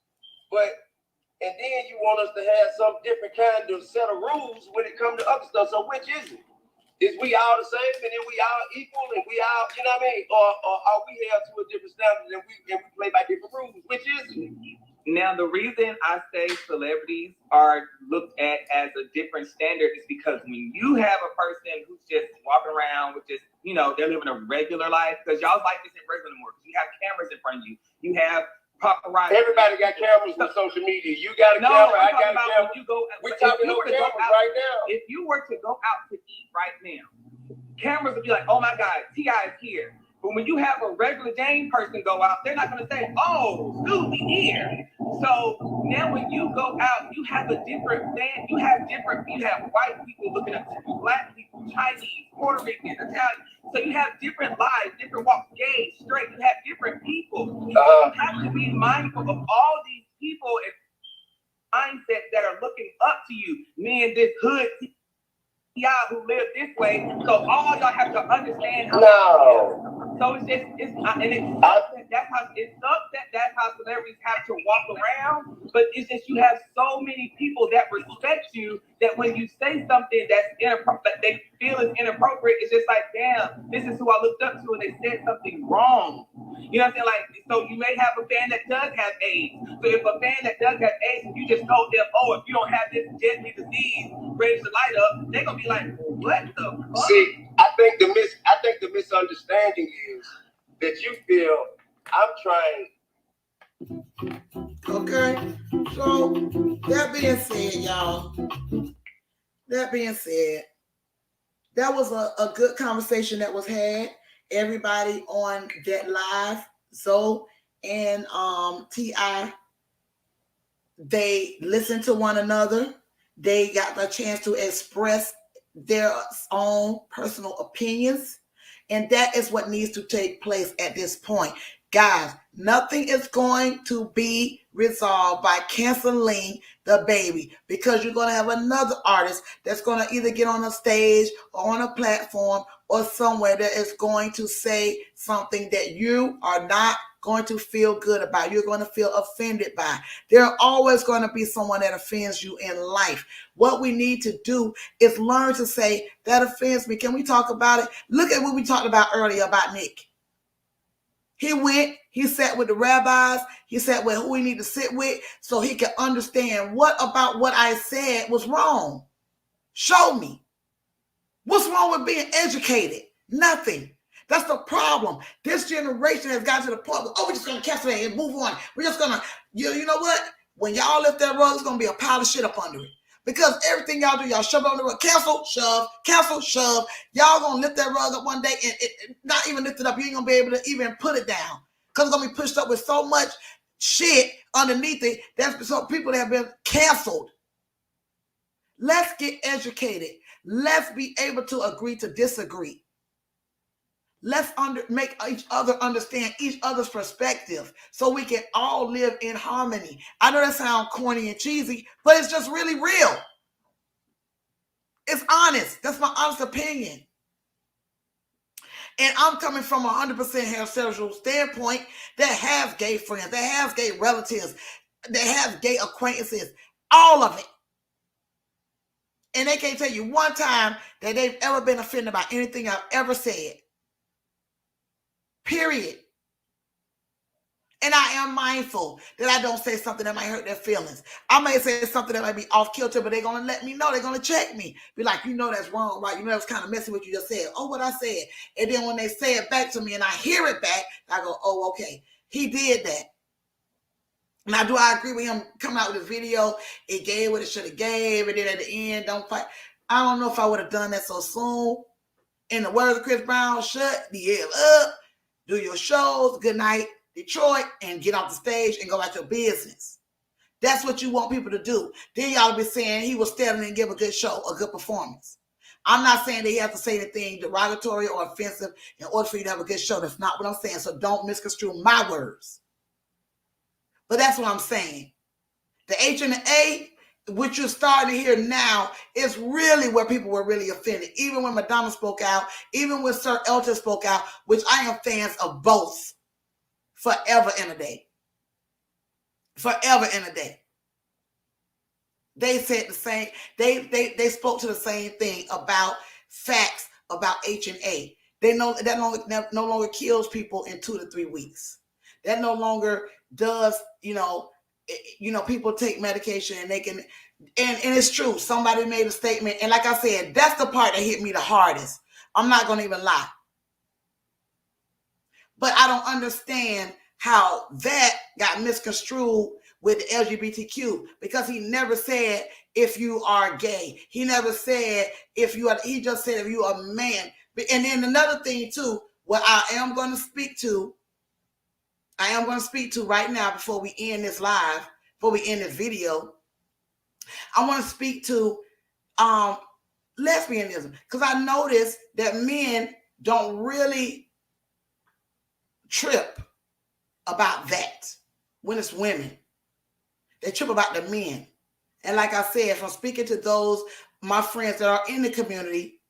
and then you want us to have some different kind of set of rules when it comes to other stuff. So which is it? Is we all the same and then we all equal and we all, you know what I mean? Or are we held to a different standard and we play by different rules? Which is it? Now, the reason I say celebrities are looked at as a different standard is because when you have a person who's just walking around with just, you know, they're living a regular life, because y'all's like this in regular more. You have cameras in front of you. You have paparazzi. Everybody got cameras on social media. You got a camera, I got a camera. We're talking about cameras right now. If you were to go out to eat right now, cameras would be like, oh my God, T.I. is here. But when you have a regular Jane person go out, they're not going to say, oh, Susie here. So now when you go out, you have a different fan. You have white people looking up to you, black people, Chinese, Puerto Rican, Italian. So you have different lives, different walks, gay, straight. You have different people. You have to be mindful of all these people and mindsets that are looking up to you. Me and this hood y'all who live this way, so all y'all have to understand how. No. So it's just it sucks that that's how celebrities have to walk around. But it's just you have so many people that respect you that when you say something that's inappropriate, that they feel is inappropriate, it's just like, damn, this is who I looked up to and they said something wrong. You know what I'm saying? Like, so you may have a fan that does have AIDS. So if a fan that does have AIDS, and you just told them, oh, if you don't have this deadly disease ready to light up, they're gonna be like, what the fuck? See, I think the misunderstanding is that you feel I'm trying. Okay, so that being said, y'all, that was a good conversation that was had. Everybody on that live, Zoe and T.I., they listened to one another. They got a chance to express their own personal opinions. And that is what needs to take place at this point. Guys, nothing is going to be resolved by canceling the baby, because you're going to have another artist that's going to either get on a stage or on a platform or somewhere that is going to say something that you are not going to feel good about. You're going to feel offended by. There are always going to be someone that offends you in life. What we need to do is learn to say, that offends me. Can we talk about it? Look at what we talked about earlier about Nick. He went, he sat with the rabbis, he sat with who he needed to sit with so he could understand what about what I said was wrong. Show me. What's wrong with being educated? Nothing. That's the problem. This generation has gotten to the point where, oh, we're just going to cancel it and move on. We're just going to, you know what? When y'all lift that rug, it's going to be a pile of shit up under it. Because everything y'all do, y'all shove it on the rug. Cancel, shove. Y'all going to lift that rug up one day and not even lift it up. You ain't going to be able to even put it down. Because it's going to be pushed up with so much shit underneath it. That's so people that have been canceled. Let's get educated. Let's be able to agree to disagree. Let's make each other understand each other's perspective so we can all live in harmony. I know that sounds corny and cheesy, but it's just really real. It's honest. That's my honest opinion. And I'm coming from 100% heterosexual standpoint that has gay friends, that has gay relatives, that has gay acquaintances, all of it. And they can't tell you one time that they've ever been offended by anything I've ever said. Period. And I am mindful that I don't say something that might hurt their feelings. I may say something that might be off kilter, but they're going to let me know. They're going to check me. Be like, you know that's wrong, right? You know that's kind of messy what you just said. Oh, what I said. And then when they say it back to me and I hear it back, I go, oh, okay. He did that. Now, do I agree with him coming out with a video? It gave what it should have gave. And then at the end, don't fight. I don't know if I would have done that so soon. In the words of Chris Brown, shut the hell up. Do your shows. Good night, Detroit, and get off the stage and go about your business. That's what you want people to do. Then y'all be saying he was standing and give a good show, a good performance. I'm not saying that he has to say anything derogatory or offensive in order for you to have a good show. That's not what I'm saying. So don't misconstrue my words. But that's what I'm saying. The H and the A, what you're starting to hear now, is really where people were really offended. Even when Madonna spoke out, even when Sir Elton spoke out, which I am fans of both. Forever and a day. Forever and a day. They said the same, they spoke to the same thing about facts about H&A. They know that no longer kills people in 2 to 3 weeks. That no longer does, people take medication and they can, and it's true. Somebody made a statement. And like I said, that's the part that hit me the hardest. I'm not going to even lie. But I don't understand how that got misconstrued with the LGBTQ, because he never said if you are gay. He never said he just said if you are a man. And then another thing too, what I am going to speak to right now before we end this live, before we end this video, I want to speak to lesbianism, because I noticed that men don't really trip about that when it's women. They trip about the men. And like I said, from speaking to those, my friends that are in the community,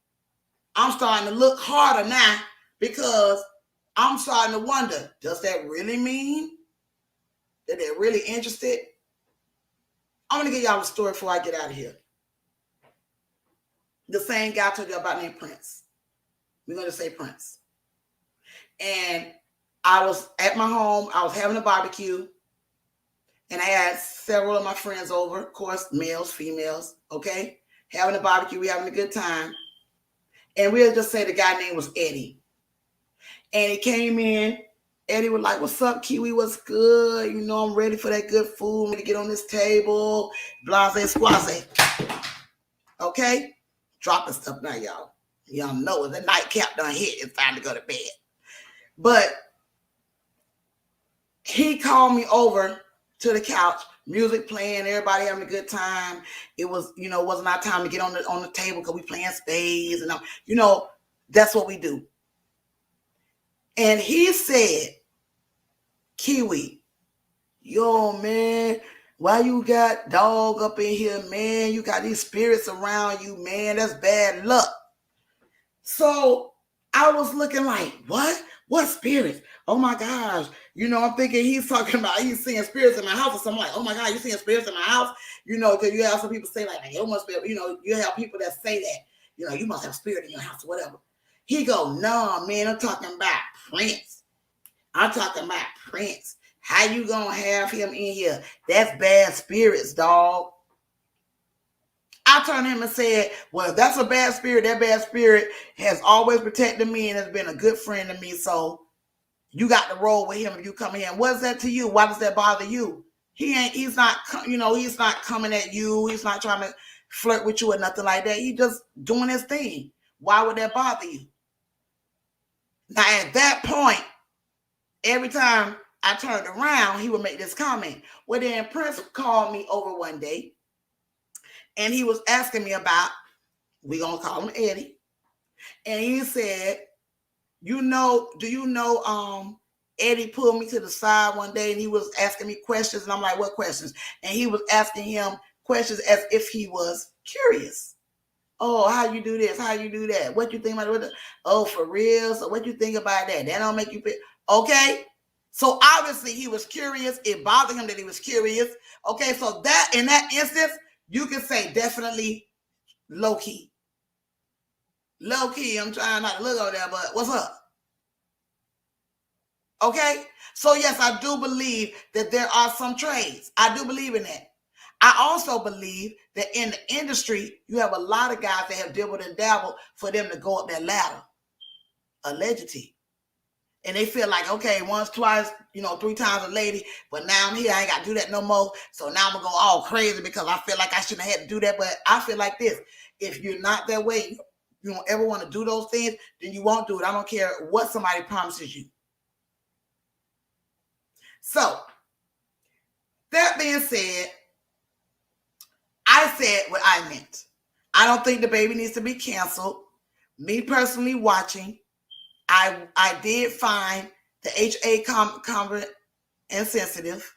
I'm starting to look harder now, because I'm starting to wonder, does that really mean that they're really interested? I'm going to give y'all a story before I get out of here. The same guy I told you about named Prince. We're going to say Prince. And I was at my home. I was having a barbecue. And I had several of my friends over. Of course, males, females. Okay? Having a barbecue. We having a good time. And we'll just say the guy name was Eddie. And he came in. Eddie was like, what's up, Kiwi? What's good? I'm ready for that good food. I'm ready to get on this table. Blase, squaze. Okay? Dropping stuff now, y'all. Y'all know the nightcap done hit. It's time to go to bed. But he called me over to the couch, music playing, everybody having a good time. It was, wasn't our time to get on the table because we playing spades and that's what we do. And he said, Kiwi, yo, man, why you got dog up in here, man? You got these spirits around you, man. That's bad luck. So I was looking like, what? What spirits? Oh my gosh. I'm thinking he's talking about he's seeing spirits in my house. So I'm like, oh my God, you seeing spirits in my house? Because you have some people say like, you must be, you have people that say that, you must have a spirit in your house or whatever. He go, no, man, I'm talking about Prince. I'm talking about Prince. How you gonna have him in here? That's bad spirits, dog. I turned to him and said, well, if that's a bad spirit, that bad spirit has always protected me and has been a good friend to me. So you got to roll with him if you come here. And what's that to you? Why does that bother you? He's not coming at you. He's not trying to flirt with you or nothing like that. He's just doing his thing. Why would that bother you? Now, at that point, every time I turned around, he would make this comment. Well, then Prince called me over one day, and he was asking me about, we're going to call him Eddie. And he said, do you know, Eddie pulled me to the side one day and he was asking me questions. And I'm like, what questions? And he was asking him questions as if he was curious. Oh, how you do this? How you do that? What you think about it? Oh, for real? So what you think about that? That don't make you feel okay? So obviously he was curious. It bothered him that he was curious. Okay, so that in that instance, you can say definitely low key. Low key, I'm trying not to look over there, but what's up? Okay, so yes, I do believe that there are some trades. I do believe in that. I also believe that in the industry, you have a lot of guys that have dibbled and dabbled for them to go up that ladder, allegedly. And they feel like, okay, once, twice, 3 times a lady, but now I'm here, I ain't got to do that no more. So now I'm going to go all crazy because I feel like I shouldn't have had to do that. But I feel like this, if you're not that way, you don't ever want to do those things, then you won't do it. I don't care what somebody promises you. So, that being said, I said what I meant. I don't think the baby needs to be canceled. Me personally watching, I did find the HA comment insensitive.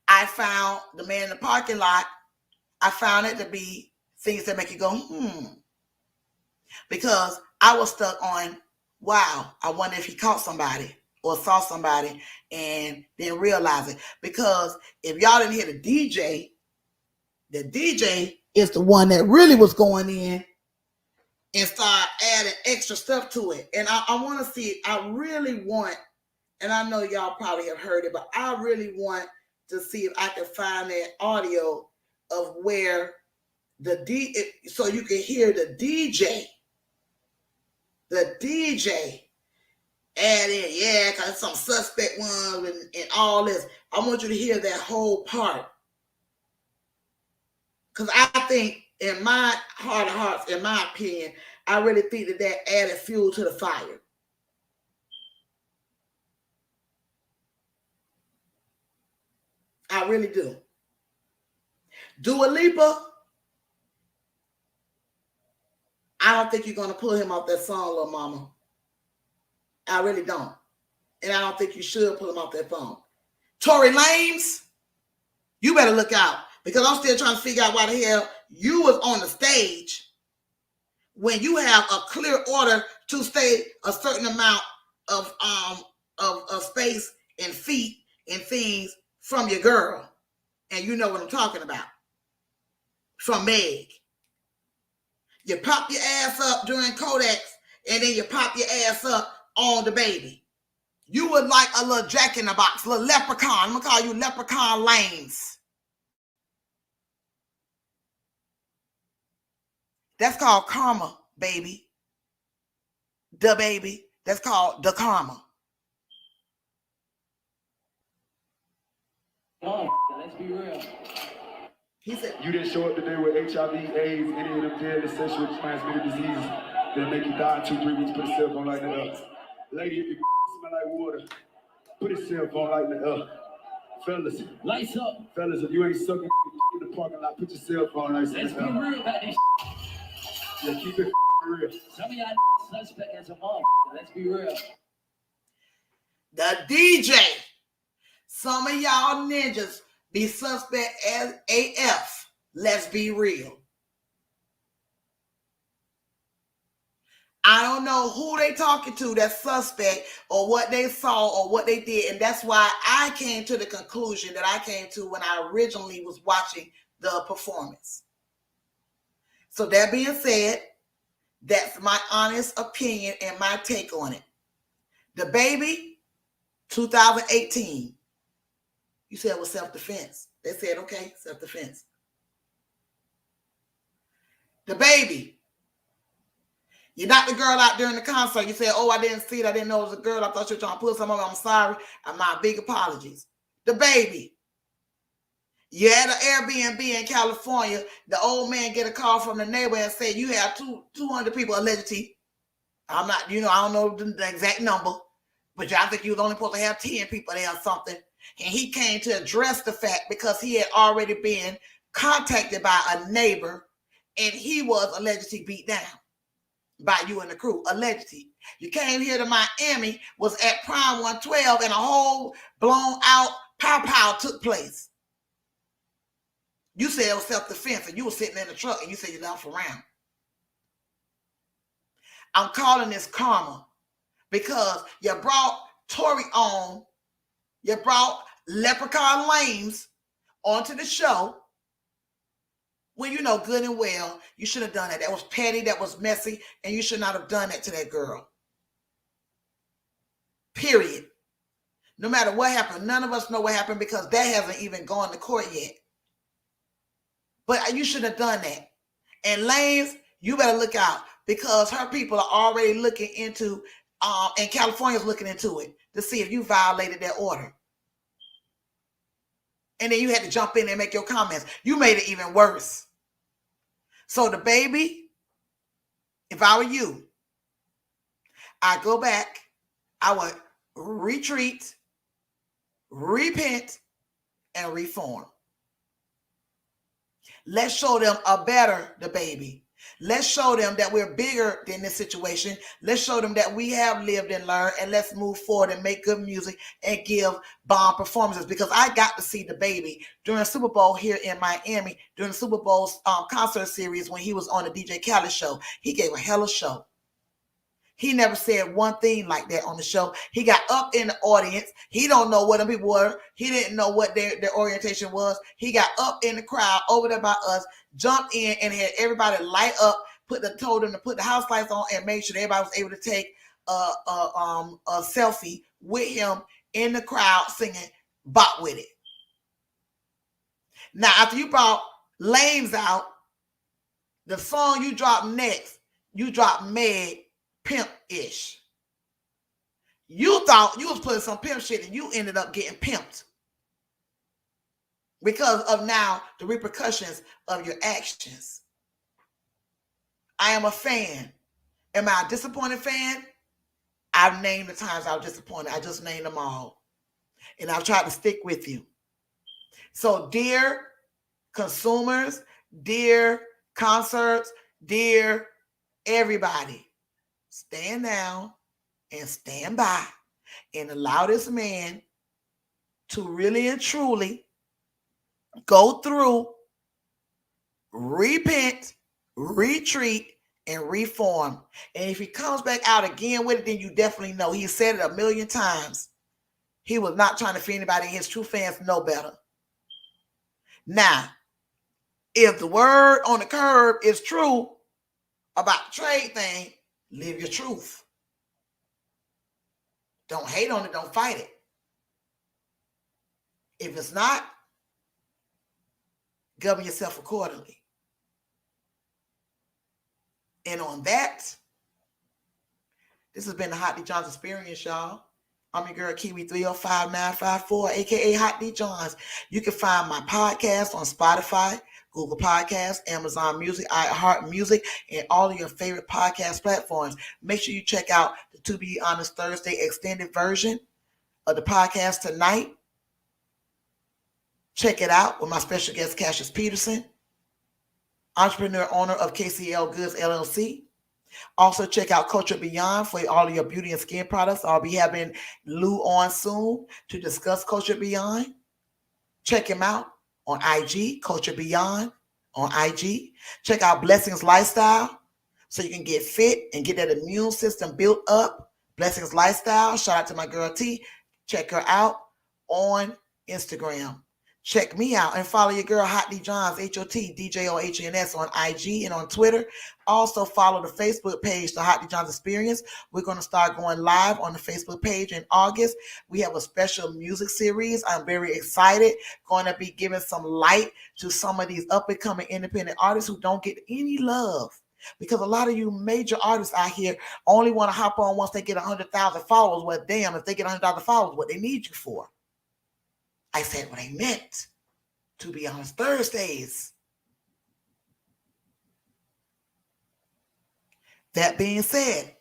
I found the man in the parking lot. I found it to be things that make you go, because I was stuck on, wow, I wonder if he caught somebody or saw somebody and didn't realize it. Because if y'all didn't hear the DJ is the one that really was going in and start adding extra stuff to it. And I want to see it. I really want, and I know y'all probably have heard it, but I really want to see if I can find that audio of where so you can hear the DJ add in, yeah, because some suspect ones and all this. I want you to hear that whole part. Because I think, in my heart of hearts, in my opinion, I really think that added fuel to the fire. I really do. Dua Lipa, I don't think you're going to pull him off that song, Little Mama. I really don't. And I don't think you should pull him off that song. Tory Lanez, you better look out. Because I'm still trying to figure out why the hell you was on the stage when you have a clear order to stay a certain amount of space and feet and things from your girl. And you know what I'm talking about. From Meg. You pop your ass up during Kodak's and then you pop your ass up on the baby. You were like a little Jack in the Box, little leprechaun. I'm going to call you Leprechaun Lanes. That's called karma, baby. The baby. That's called the karma. Oh, let's be real. He said, You didn't show up today with HIV, AIDS, any of them deadly sexually transmitted diseases that make you die in 2-3 weeks. Put a cell phone like that up. Lady, if you smell like water, put a cell phone like that up. Fellas, Lights up. fellas, if you ain't sucking in the parking lot, put your cell phone like that. Let's be real about this. Yeah, keep it real. Some of y'all suspect as a mom. Let's be real. the DJ. Some of y'all ninjas be suspect as AF. Let's be real. I don't know who they talking to that's suspect or what they saw or what they did. And that's why I came to the conclusion that I came to when I originally was watching the performance. So that being said, that's my honest opinion and my take on it. The baby, 2018. You said it was self-defense. They said, okay, self-defense. The baby. You knocked the girl out during the concert. You said, oh, I didn't see it. I didn't know it was a girl. I thought you were trying to pull something on me. I'm sorry. My big apologies. The baby. You had an Airbnb in California. The old man get a call from the neighbor and say, you have 200 people allegedly. I'm not, I don't know the exact number, but I think you was only supposed to have 10 people there or something. And he came to address the fact because he had already been contacted by a neighbor and he was allegedly beat down by you and the crew, allegedly. You came here to Miami, was at Prime 112, and a whole blown out pow took place. You said it was self-defense, and you were sitting in the truck, and you said you left around. I'm calling this karma because you brought Tori on, you brought Leprechaun Lames onto the show when you know good and well you should have done that. That was petty, that was messy, and you should not have done that to that girl. Period. No matter what happened, none of us know what happened because that hasn't even gone to court yet. But you shouldn't have done that. And Lanes, you better look out because her people are already looking into, and California's looking into it to see if you violated their order. And then you had to jump in and make your comments. You made it even worse. So the baby, if I were you, I'd go back, I would retreat, repent, and reform. Let's show them the baby. Let's show them that we're bigger than this situation. Let's show them that we have lived and learned, and let's move forward and make good music and give bomb performances. Because I got to see the baby during Super Bowl here in Miami, during the Super Bowl concert series when he was on the DJ Khaled show. He gave a hell of a show. He never said one thing like that on the show. He got up in the audience. He don't know what the people were. He didn't know what their orientation was. He got up in the crowd over there by us, jumped in and had everybody light up, told them to put the house lights on and made sure everybody was able to take a selfie with him in the crowd singing Bop With It. Now, after you brought Lames out, the song you dropped next, you dropped Meg Pimp-ish. You thought you was putting some pimp shit and you ended up getting pimped because of now the repercussions of your actions. I am a fan. Am I a disappointed fan? I've named the times I was disappointed. I just named them all. And I've tried to stick with you. So dear consumers, dear concerts, dear everybody, stand down and stand by and allow this man to really and truly go through, repent, retreat, and reform. And if he comes back out again with it, then you definitely know. He said it a million times. He was not trying to feed anybody. His true fans know better. Now, if the word on the curb is true about the trade thing, live your truth. Don't hate on it. Don't fight it. If it's not, govern yourself accordingly. And on that, this has been the Hot D Johns Experience, y'all. I'm your girl, Kiwi305954, aka Hot D Johns. You can find my podcast on Spotify, Google Podcasts, Amazon Music, iHeart Music, and all of your favorite podcast platforms. Make sure you check out the To Be Honest Thursday extended version of the podcast tonight. Check it out with my special guest, Cassius Peterson, entrepreneur, owner of KCL Goods, LLC. Also, check out Culture Beyond for all of your beauty and skin products. I'll be having Lou on soon to discuss Culture Beyond. Check him out on IG, Culture Beyond on IG. Check out Blessings Lifestyle so you can get fit and get that immune system built up. Blessings Lifestyle. Shout out to my girl T. Check her out on Instagram. Check me out and follow your girl Hot D Johns, HOTDJOHNS on IG and on Twitter. Also follow the Facebook page, the Hot D Johns Experience. We're going to start going live on the Facebook page in August. We have a special music series. I'm very excited. Going to be giving some light to some of these up and coming independent artists who don't get any love. Because a lot of you major artists out here only want to hop on once they get 100,000 followers. Well, damn, if they get 100,000 followers, what they need you for? I said what I meant. To Be Honest Thursdays. That being said,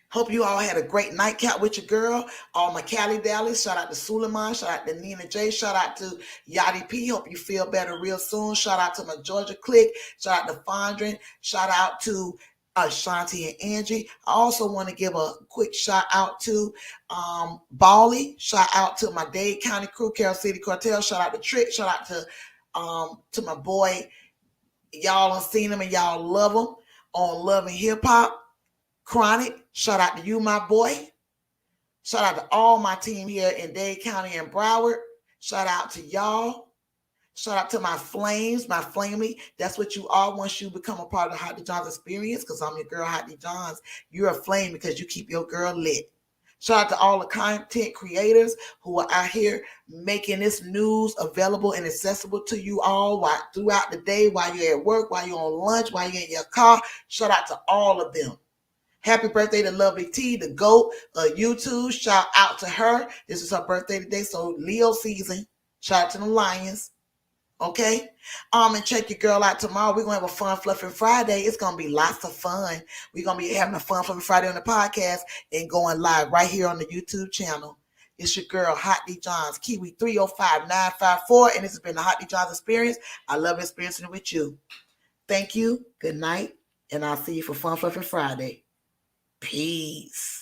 hope you all had a great nightcap with your girl. All my Cali Dallas. Shout out to Suleiman. Shout out to Nina J. Shout out to Yachty P. Hope you feel better real soon. Shout out to my Georgia clique. Shout out to Fondren. Shout out to Shanti and Angie. I also want to give a quick shout out to Bali. Shout out to my Dade County crew, Carol City Cartel. Shout out to Trick. Shout out to my boy. Y'all have seen him and y'all love him on Love and Hip Hop. Chronic, shout out to you, my boy. Shout out to all my team here in Dade County and Broward. Shout out to y'all. Shout out to my flames, my flamey. That's what you are once you become a part of the Hot D Johns experience, because I'm your girl, Hot D Johns. You're a flame because you keep your girl lit. Shout out to all the content creators who are out here making this news available and accessible to you all throughout the day, while you're at work, while you're on lunch, while you're in your car. Shout out to all of them. Happy birthday to Lovely T, the GOAT of YouTube. Shout out to her. This is her birthday today, so Leo season. Shout out to the Lions. Okay? And check your girl out tomorrow. We're going to have a fun, fluffy Friday. It's going to be lots of fun. We're going to be having a fun, fluffy Friday on the podcast and going live right here on the YouTube channel. It's your girl, Hot D Johns, Kiwi 305954, and this has been the Hot D Johns experience. I love experiencing it with you. Thank you. Good night, and I'll see you for Fun, Fluffy Friday. Peace.